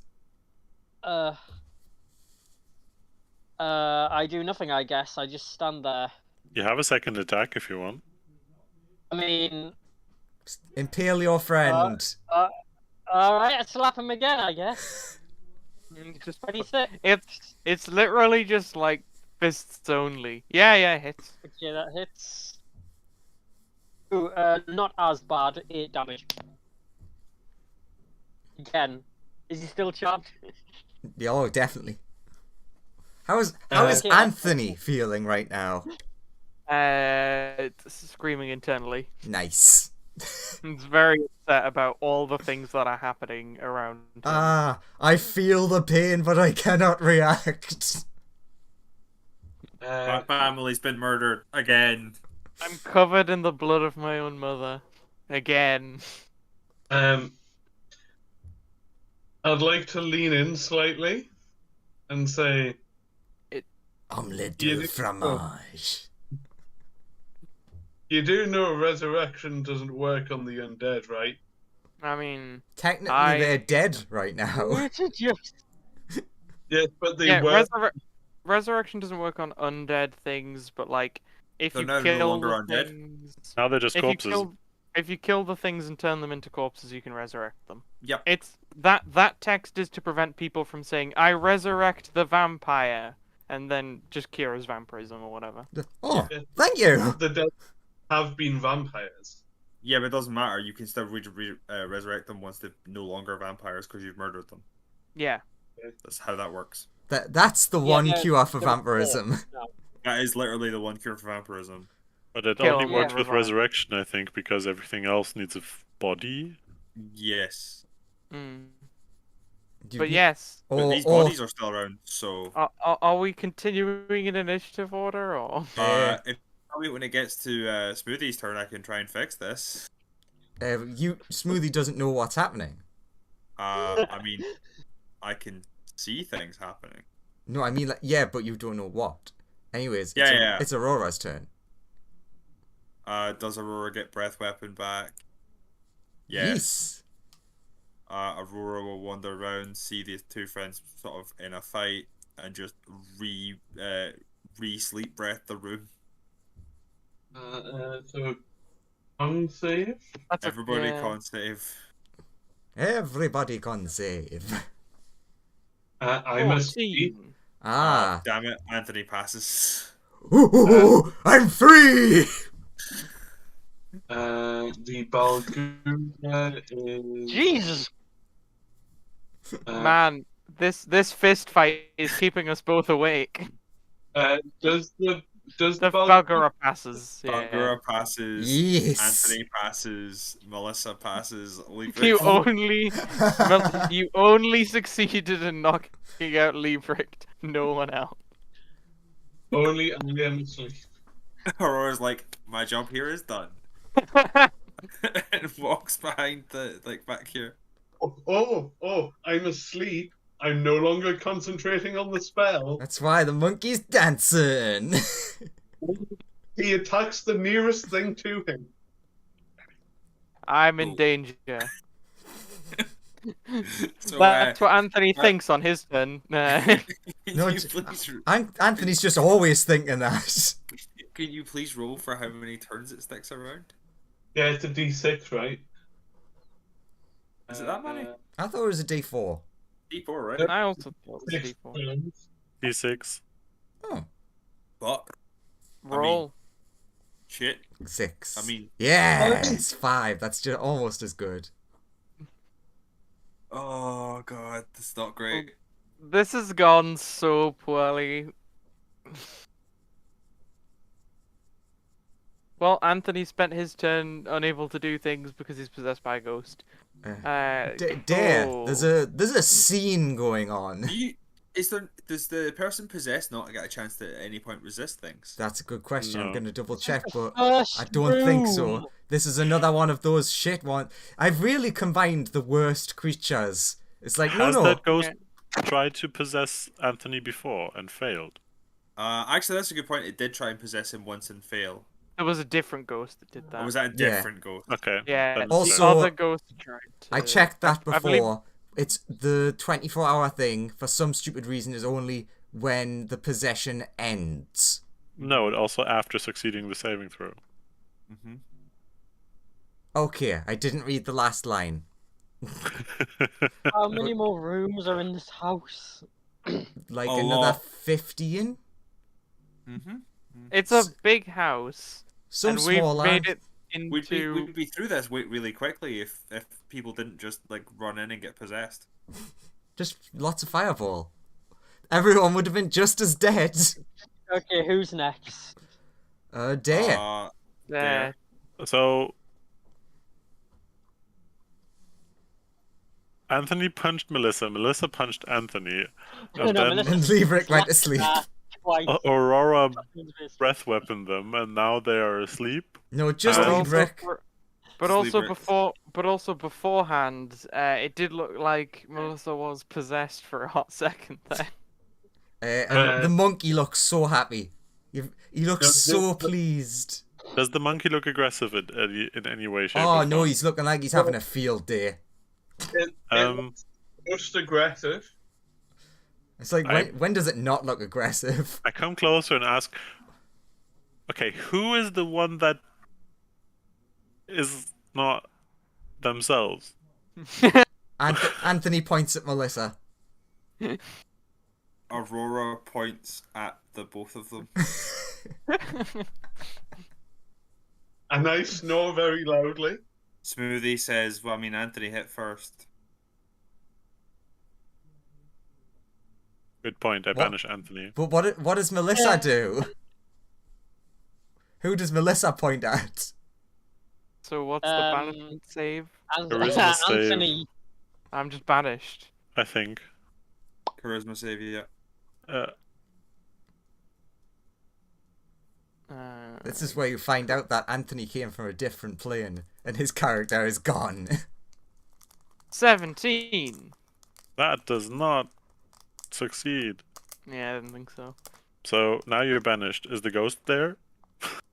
I do nothing, I guess. I just stand there. You have a second attack if you want. I mean, Impale your friend. alright, I slap him again, I guess. Just What do you think? it's literally just like fists only. Yeah, it hits. Okay, that hits. Ooh, not as bad. 8 damage. Again. Is he still charmed? Yeah, oh, definitely. How is Okay. Anthony feeling right now? Screaming internally. Nice. He's very upset about all the things that are happening around him. I feel the pain, but I cannot react. My family's been murdered again. I'm covered in the blood of my own mother. Again. I'd like to lean in slightly and say, Omelette You de do- fromage. you do know resurrection doesn't work on the undead, right? I mean, Technically, they're dead right now. It's just Yes, but they yeah, were. resurrection doesn't work on undead things, but like if They're you now no kill longer the undead. things, Now they're just corpses. if you kill the things and turn them into corpses, you can resurrect them. Yep. It's that text is to prevent people from saying I resurrect the vampire and then just cures vampirism or whatever. Oh, Yeah. thank you. The dead have been vampires. Yeah, but it doesn't matter. You can still resurrect them once they're no longer vampires because you've murdered them. Yeah. That's how that works. That's the Yeah, one no, cure for no, vampirism. no. That is literally the one cure for vampirism. But it Kill only them, works yeah, with revive. resurrection, I think, because everything else needs a body. Yes. Mm. You- But yes, But these bodies are still around, so... are we continuing in initiative order or? if you tell me when it gets to Smoothie's turn, I can try and fix this. Smoothie doesn't know what's happening. I mean, I can see things happening. No, I mean, like, yeah, but you don't know what. Anyways, Yeah. it's Aurora's turn. Does Aurora get breath weapon back? Yes. Aurora will wander around, see these two friends sort of in a fight, and just re-sleep breath the room. So, con save. That's Everybody yeah. con save. Everybody can save. I'm a speed. 14. Ah. Damn it, Anthony passes. Ooh, I'm free! The Balguna is. Jesus. Man, this fist fight is keeping us both awake. Does the The Balguna Bagura passes. Yeah. Bangura passes. Yes. Anthony passes. Melissa passes. You Leafric. you only succeeded in knocking out Liebrecht, no one else. only I am asleep? Aurora's like, my job here is done. And walks behind back here. Oh, I'm asleep. I'm no longer concentrating on the spell. That's why the monkey's dancing. He attacks the nearest thing to him. I'm in danger. So, That's what Anthony thinks on his turn. can No, you please, Anthony's just always thinking that. can you please roll for how many turns it sticks around? Yeah, it's a D6, right? Is it that many? I thought it was a D4. D4, right? I also thought it was 6 D4. turns. D6. Oh, Fuck. Roll. Shit. 6. I mean- Yes, 5. That's just almost as good. Oh god, that's not great. This has gone so poorly. Well, Anthony spent his turn unable to do things because he's possessed by a ghost. Dare, oh. there's a scene going on. Does the person possessed not get a chance to at any point resist things? That's a good question. I'm No. gonna double check, but First I don't think room. so. This is another one of those shit ones. I've really combined the worst creatures. It's like, Has no. that ghost tried to possess Anthony before and failed? Actually, that's a good point. It did try and possess him once and fail. There was a different ghost that did Or that. was that a Yeah. different ghost? Yeah, Okay. then- Also, the other ghost tried to... I checked that I believe- before. It's the 24-hour thing, for some stupid reason, is only when the possession ends. No, also after succeeding the saving throw. Mm-hmm. Okay, I didn't read the last line. How many more rooms are in this house? Like A another lot. 50 in? Mm-hmm. It's a big house, Some and we've small made land. it We'd into... be through this really quickly if people didn't just like run in and get possessed. Just lots of fireball. Everyone would have been just as dead. Okay, who's next? Dare. There. So Anthony punched Melissa. Melissa punched Anthony. And No, then Melissa- And Leaverick went to sleep. Twice. Aurora breath weaponed them, and now they are asleep. No, just But Uh, also Leaverick. But Just also Librix. beforehand, it did look like Melissa was possessed for a hot second there. And the monkey looks so happy. He looks so the- pleased. Does the monkey look aggressive in any way, shape, Oh or no, form? he's looking like he's having a field day. Most aggressive. It's like I- when does it not look aggressive? I come closer and ask, okay, who is the one that is not themselves? Anthony points at Melissa. Aurora points at the both of them. And I snore very loudly. Smoothie says, "Well, I mean, Anthony hit first." Good point. I What? banish Anthony. But what does Melissa do? Who does Melissa point at? So what's the banishment save? Charisma save. Anthony. I'm just banished. I think. Charisma save, yeah. This is where you find out that Anthony came from a different plane and his character is gone. 17. That does not succeed. Yeah, I didn't think so. So now you're banished. Is the ghost there?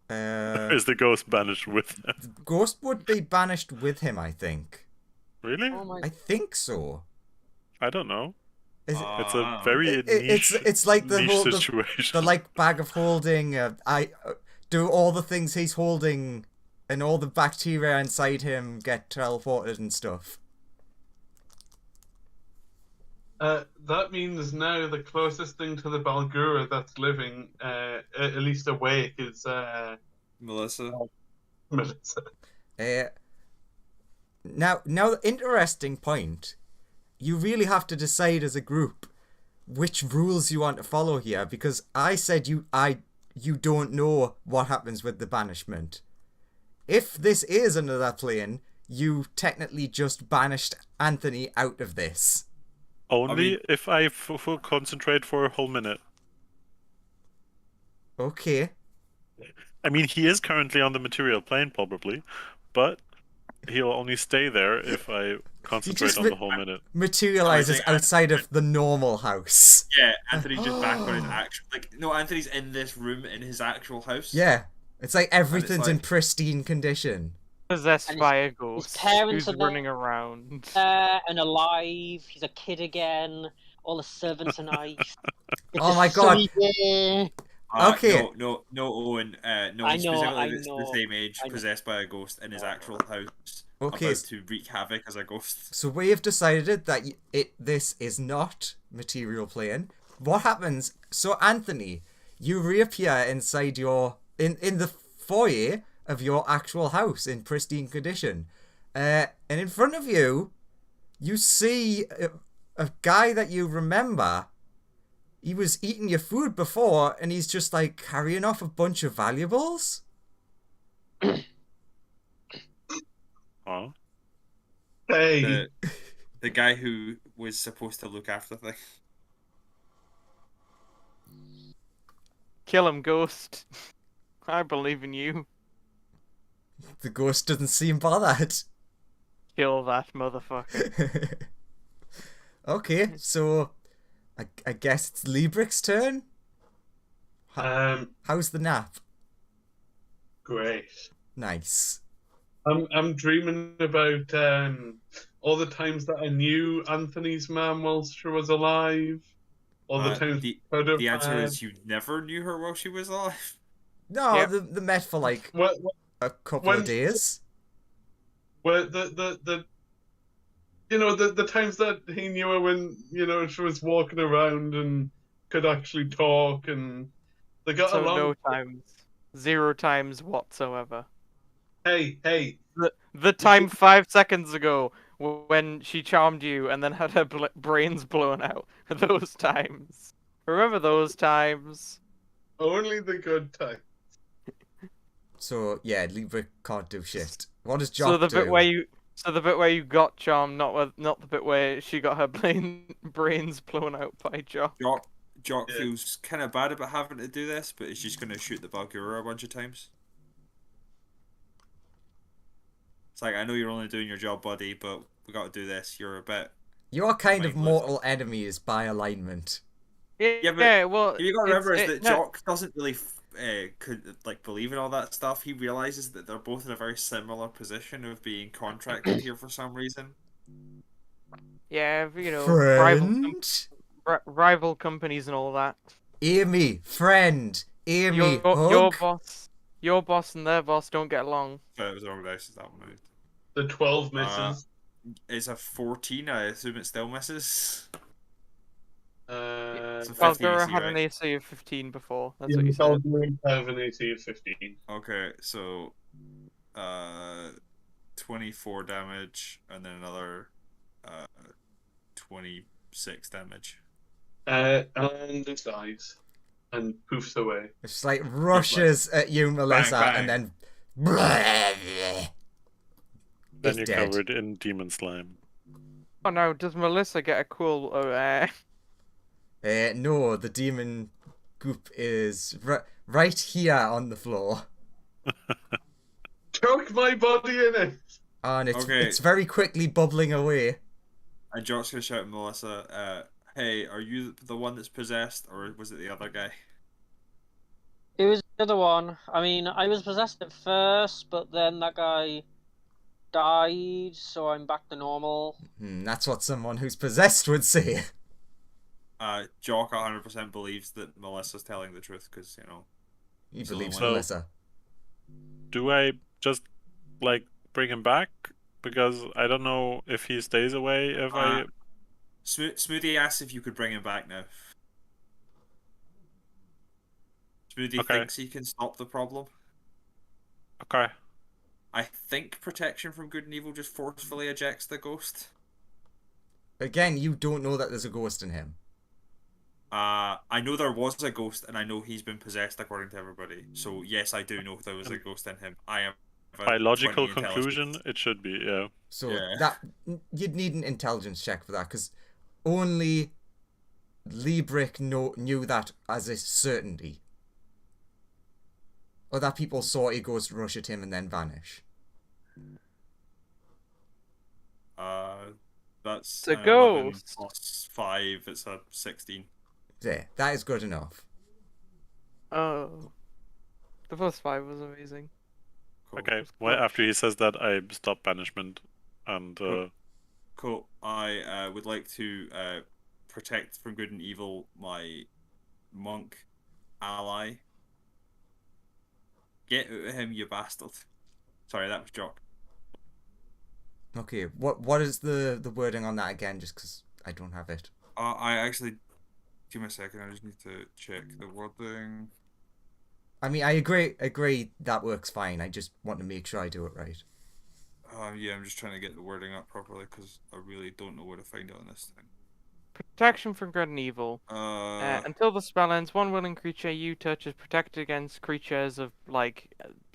Or is the ghost banished with him? Ghost would be banished with him, I think. Really? Oh my. I think so. I don't know. Is it, It's a very it's like the niche whole situation. the like bag of holding. Do all the things he's holding, and all the bacteria inside him get teleported and stuff. That means now the closest thing to the Balgura that's living, at least awake, is Melissa. Melissa. Now, interesting point. You really have to decide as a group which rules you want to follow here, because I said you don't know what happens with the banishment. If this is another plane, you technically just banished Anthony out of this. Only if I full concentrate for a whole minute. Okay. I mean, he is currently on the material plane, probably, but he'll only stay there if I concentrate on the whole minute. Materializes outside of the normal house. Yeah, Anthony's just back on his actual. No, Anthony's in this room in his actual house. Yeah. It's like everything's in like- pristine condition. Possessed And by a ghost parents who's are there. running around. And alive. He's a kid again. All the servants are nice. Oh my god. Okay. No, Owen. No, I he's know, specifically I the know, same age, I know. possessed by a ghost in his actual house. Okay. About to wreak havoc as a ghost. So we have decided that this is not material plane. What happens? So Anthony, you reappear inside your in the foyer of your actual house in pristine condition, and in front of you, you see a guy that you remember. He was eating your food before, and he's just like carrying off a bunch of valuables. Oh. Hey, The guy who was supposed to look after things. Kill him, ghost. I believe in you. The ghost doesn't seem bothered. Kill that motherfucker. Okay, so I guess it's Libric's turn. How's the nap? great. Nice. I'm dreaming about all the times that I knew Anthony's mum whilst she was alive. All the times The answer is you never knew her while she was alive. No, Yeah. the met for like What a couple of days. where the the times that he knew her when she was walking around and could actually talk and they got So along. no times. 0 times whatsoever. Hey, The time 5 seconds ago when she charmed you and then had her brains blown out. Those times. Remember those times? only the good time. So yeah, Libric can't do shit. What does Jock So the do? bit where you got charmed, not the bit where she got her brains blown out by Jock. Jock Yeah. feels kind of bad about having to do this, but he's just going to shoot the Balgura a bunch of times. It's like, I know you're only doing your job, buddy, but we got to do this. You're a bit. You're kind of Mindless. mortal enemies by alignment. Yeah, but Yeah, well, you got to remember is that no, Jock doesn't really believe in all that stuff. He realizes that they're both in a very similar position of being contracted here for some reason. yeah, you know, Friend? rival companies and all that. Amy, friend. Amy, Your hug. boss and their boss don't get along. But it was the wrong dice that one moved. The 12 misses. It's a 14. I assume it still misses. Uh, It's a 15 Falgora AC, had an right? AC of 15 before. That's yeah, what you said. Falgora have an AC of 15. Okay, so 24 damage and then another 26 damage. And it dies. And poofs away. It's just like rushes at you, Melissa, bang. and then. Then It's you're dead. covered in demon slime. Oh no, does Melissa get a cool No, the demon goop is right here on the floor. Choke my body in it! And Okay. it's very quickly bubbling away. And Jock's gonna shout at Melissa, hey, are you the one that's possessed, or was it the other guy? It was the other one. I mean, I was possessed at first, but then that guy died, so I'm back to normal. That's what someone who's possessed would say. Jock 100% believes that Melissa's telling the truth, because, you know... He So believes when- Melissa. Do I just, like, bring him back? Because I don't know if he stays away if I... Smoothie asks if you could bring him back now. Smoothie Okay. thinks he can stop the problem. Okay. I think protection from good and evil just forcefully ejects the ghost. Again, you don't know that there's a ghost in him. I know there was a ghost, and I know he's been possessed according to everybody. So yes, I do know there was a ghost in him. I am. By logical 20 intelligence. conclusion, it should be, yeah. So Yeah. that you'd need an intelligence check for that, because only Librick knew that as a certainty. Other people saw a ghost rush at him and then vanish. That's It's a an 11 ghost. plus 5. It's a 16. There, that is good enough. Oh. The first 5 was amazing. Cool. Okay, well, after he says that, I stop banishment. And, Cool. I would like to protect from good and evil my monk ally. Get out of him, you bastard. Sorry, that was Jock. Okay, what is the wording on that again, just because I don't have it. I actually... Give me a second, I just need to check the wording. I mean, I agree that works fine. I just want to make sure I do it right. Yeah, I'm just trying to get the wording up properly, because I really don't know where to find it on this thing. Protection from good and evil. Until the spell ends, one willing creature you touch is protected against creatures of, like,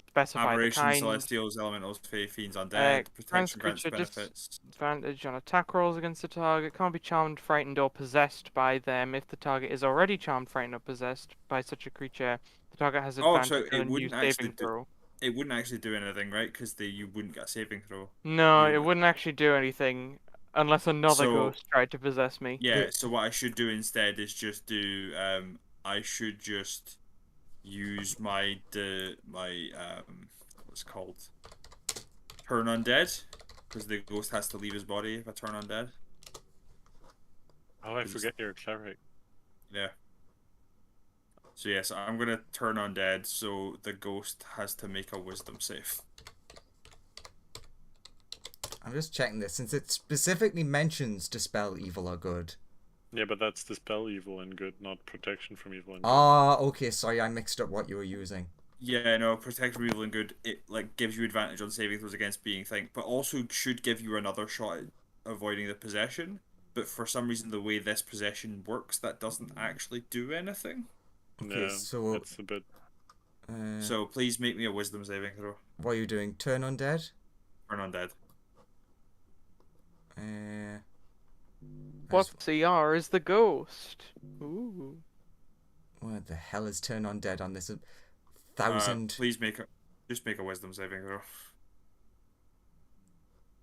specify the Aberrations, kind. Celestials, Elementals, Fae, Fiends, Undead. Grants Protection grants creature benefits. disadvantage on attack rolls against the target. Can't be charmed, frightened, or possessed by them. If the target is already charmed, frightened, or possessed by such a creature, the target has Oh, advantage so on it a new wouldn't actually saving throw. It wouldn't actually do anything, right? Because you wouldn't get a saving throw. No, You it would- wouldn't actually do anything unless another So- ghost tried to possess me. Yeah, so what I should do instead is just do, I should just use my, what's it called? Turn undead. Because the ghost has to leave his body if I turn undead. oh, I forget you're a cleric. Yeah. So yes, I'm gonna turn undead, so the ghost has to make a wisdom save. I'm just checking this, since it specifically mentions dispel evil or good. Yeah, but that's dispel evil and good, not protection from evil and good. Ah, okay, sorry, I mixed up what you were using. Yeah, no, protect from evil and good. It like gives you advantage on saving throws against being thing, but also should give you another shot at avoiding the possession. But for some reason, the way this possession works, that doesn't actually do anything. Okay, Yeah, so it's a bit... So please make me a wisdom saving throw. what are you doing? Turn undead? Turn undead. What CR is the ghost? Ooh. What the hell is turn undead on this? 1,000. Please just make a wisdom saving throw.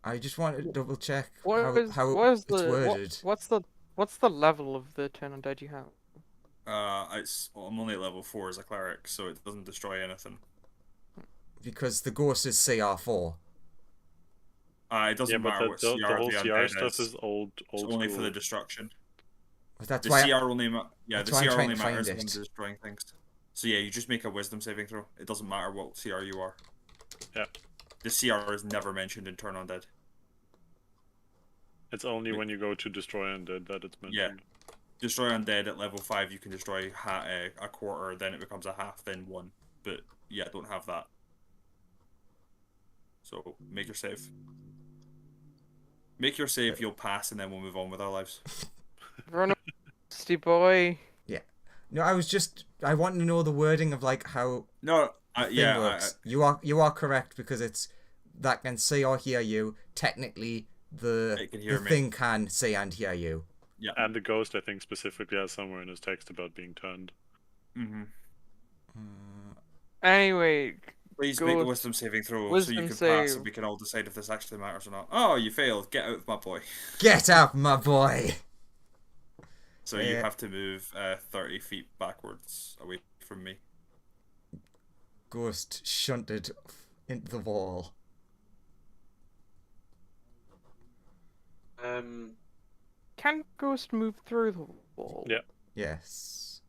I just want to double check What is how what is it's the worded. what's the level of the turn undead you have? I'm only at level 4 as a cleric, so it doesn't destroy anything. Because the ghost is CR4. It doesn't but matter the, what the, CR the whole the CR undead stuff is old It's only for the destruction. That's The why. CR only that's the why I'm CR trying only to find matters it. when destroying things. So yeah, you just make a wisdom saving throw. It doesn't matter what CR you are. Yeah. The CR is never mentioned in Turn Undead. It's only when you go to destroy undead that it's mentioned. Destroy undead at level 5, you can destroy a quarter, then it becomes a half, then 1. But yeah, don't have that. So make your save. Make your save, you'll pass, and then we'll move on with our lives. Run, Steve boy. No, I want to know the wording of like how No, thing works. You are correct because it's that can see or hear you. Technically, It can hear me. thing can see and hear you. Yeah. And the ghost, I think, specifically has somewhere in his text about being turned. Mm-hmm. Anyway, Please Go make the with wisdom saving throw so wisdom you can pass save. and we can all decide if this actually matters or not. Oh, you failed. Get out, my boy. Get up, my boy. So you have to move 30 feet backwards away from me. Ghost shunted into the wall. Can Ghost move through the wall? Yeah. Yes.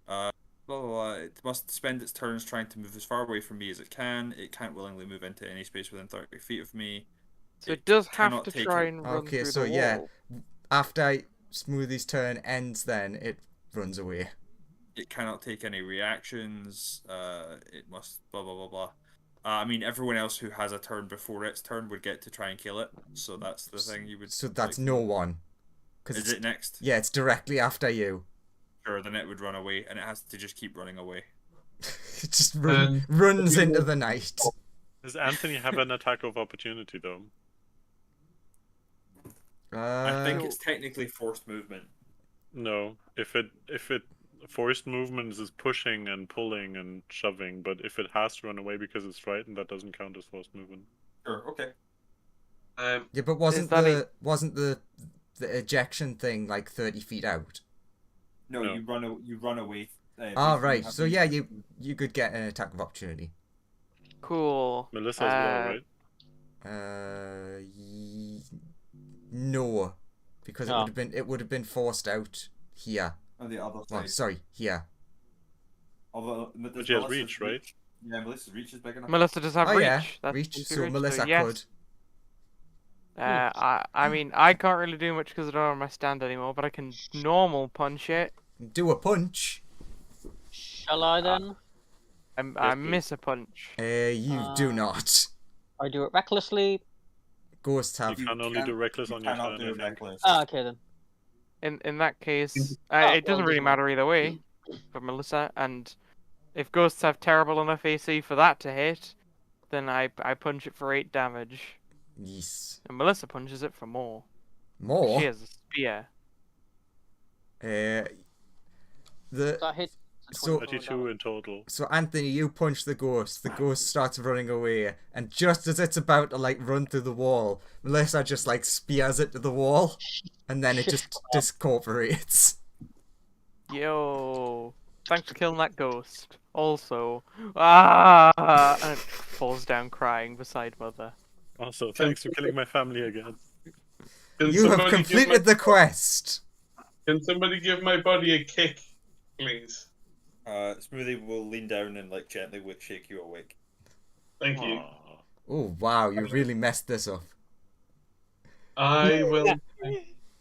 Blah, blah, blah. It must spend its turns trying to move as far away from me as it can. It can't willingly move into any space within 30 feet of me. So it does have cannot to take try it- and run Okay, through so the yeah, wall. after Smoothie's turn ends, then it runs away. It cannot take any reactions. It must blah blah blah blah. I mean, everyone else who has a turn before its turn would get to try and kill it. So that's the thing you would. So that's like, no one. Is it next? Yeah, it's directly after you. Sure, then it would run away, and it has to just keep running away. It just runs into the night. Does Anthony have an attack of opportunity though? I think it's technically forced movement. No. If it forced movements is pushing and pulling and shoving, but if it has to run away because it's frightened, that doesn't count as forced movement. Sure, okay. Yeah, but wasn't that the ejection thing like 30 feet out? No, No. you run away. Right. So yeah, you could get an attack of opportunity. Cool. Melissa as well, right? No, because it would have been forced out here. On the other Well, side. sorry, here. Although, But she has reach, right? Yeah, Melissa's reach is big enough. Melissa does have Oh reach. yeah, That's reach. easy So reach, Melissa yes. could. I mean, I can't really do much because I don't have my stand anymore, but I can normal punch it. Do a punch. Shall I then? I miss a punch. You do not. I do it recklessly. Ghosts have. You can only do reckless on your turn. I think. reckless. Okay then. In that case, Oh, it doesn't well, really matter either way for Melissa. And if ghosts have terrible enough AC for that to hit, then I punch it for 8 damage. Yes. And Melissa punches it for more. More. She has a spear. That hit. So 32 in total. So Anthony, you punch the ghost. The ghost starts running away, and just as it's about to like run through the wall, Melissa just like spears it to the wall, and then it just discorporates. Yo, thanks for killing that ghost. Also, and it falls down crying beside Mother. Also, thanks for killing my family again. Can You have somebody give completed the quest. Can somebody give my body a kick, please? Smoothie will lean down and like gently shake you awake. Thank you. Aw. Oh wow, you really messed this up. I will.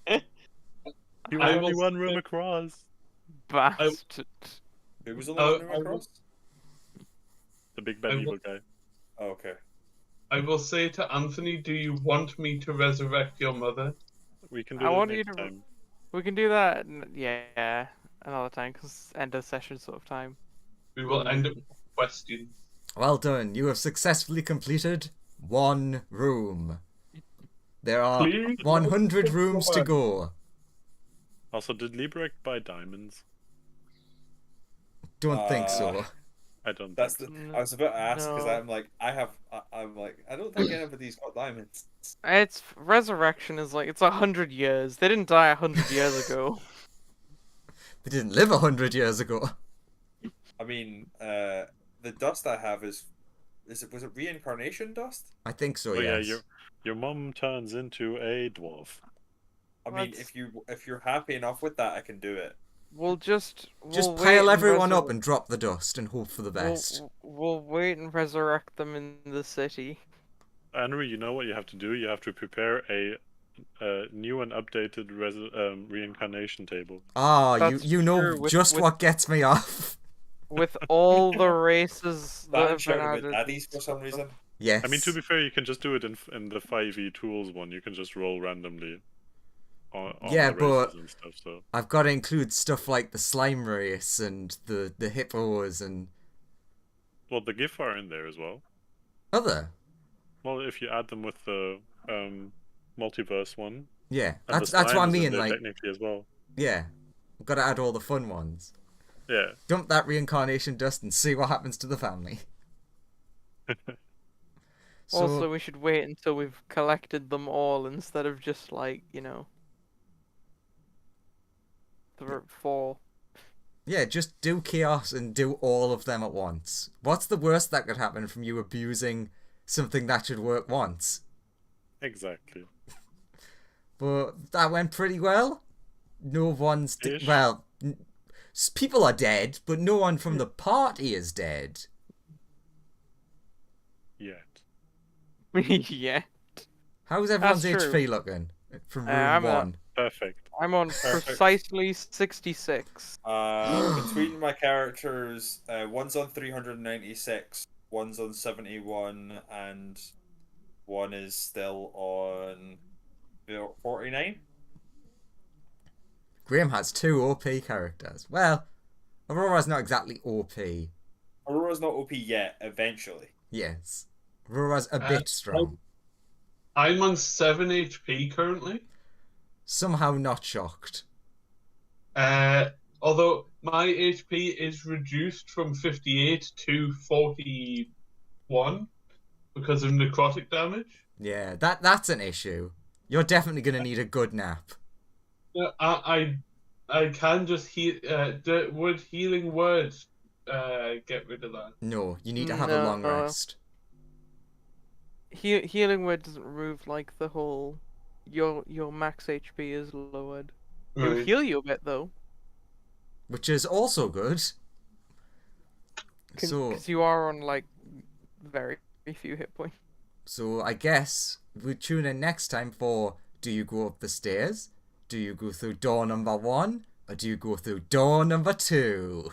You I were only will one room across. Bastard. Who was the I one will- The big bad I evil will- guy. Oh, okay. I will say to Anthony, do you want me to resurrect your mother? We can do I that want you next to- time. We can do that. Yeah, another time, cause end of session sort of time. We will end up with questions. Well done. You have successfully completed one room. There are Please? 100 rooms to go. Also, did Liebrecht buy diamonds? Don't think so. I don't That's think the. so. I was about to ask because No. I'm like, I don't think anybody's got diamonds. It's resurrection is like it's 100 years. They didn't die 100 years ago. They didn't live 100 years ago. I mean, the dust I have was it reincarnation dust? I think so, Oh yeah, yes. your mum turns into a dwarf. I mean, Let's- if you're happy enough with that, I can do it. We'll just Just wait pile and everyone up resurrect- and drop the dust and hope for the best. We'll wait and resurrect them in the city. Henry, you know what you have to do? You have to prepare a new and updated reincarnation table. Ah, That's you know true, with- just with- what gets me off. With all the races that That have been shouted added. with daddies for some reason. Yes. I mean, to be fair, you can just do it in the 5e tools one. You can just roll randomly on Yeah, the races but- and stuff. So I've got to include stuff like the slime race and the hippos and well, the GIF are in there as well. other. Well, if you add them with the multiverse one, Yeah, and that's the what I slime is in mean. there Like, technically as well. yeah, I've got to add all the fun ones. Yeah. Dump that reincarnation dust and see what happens to the family. So, Also, we should wait until we've collected them all instead of just like the 4. yeah, just do chaos and do all of them at once. What's the worst that could happen from you abusing something that should work once? Exactly. But that went pretty well. No one's Ish. people are dead, but no one from the party is dead. Yet. Yeah. How's everyone's That's HP true. looking from room I'm a- 1? Perfect. I'm on Perfect. precisely 66. Between my characters, one's on 396, one's on 71, and one is still on 49. Graham has 2 OP characters. Well, Aurora's not exactly OP. Aurora's not OP yet. Eventually, Yes. Aurora's a bit strong. I'm on 7 HP currently. Somehow not shocked. Although my HP is reduced from 58 to 41 because of necrotic damage. Yeah, that's an issue. You're definitely going to need a good nap. Yeah, I can just heal. Would healing words get rid of that? No, you need to have a long No. rest. Healing word doesn't remove like the whole. Your max HP is lowered. It'll Right. heal you a bit though, Which is also good. So, because you are on like very few hit points. so I guess we tune in next time for, do you go up the stairs? Do you go through door number 1? Or do you go through door number 2?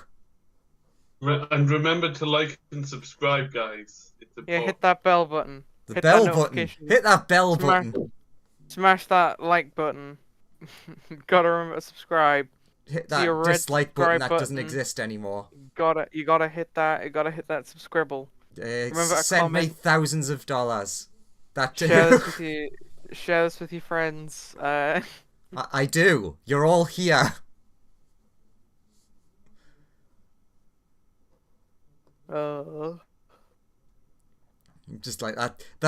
And remember to like and subscribe, guys. It's Yeah, important. hit that bell button. The Hit bell that button. notification. Hit that bell Smash- button. Smash that like button. Gotta remember to subscribe. Hit See a that red dislike button subscribe that doesn't button. exist anymore. You gotta hit that. You gotta hit that subscribble. Remember to Send me comment. thousands of dollars. That too. Share this with you. Share this with your friends. I do. You're all here. Uh. Just like that.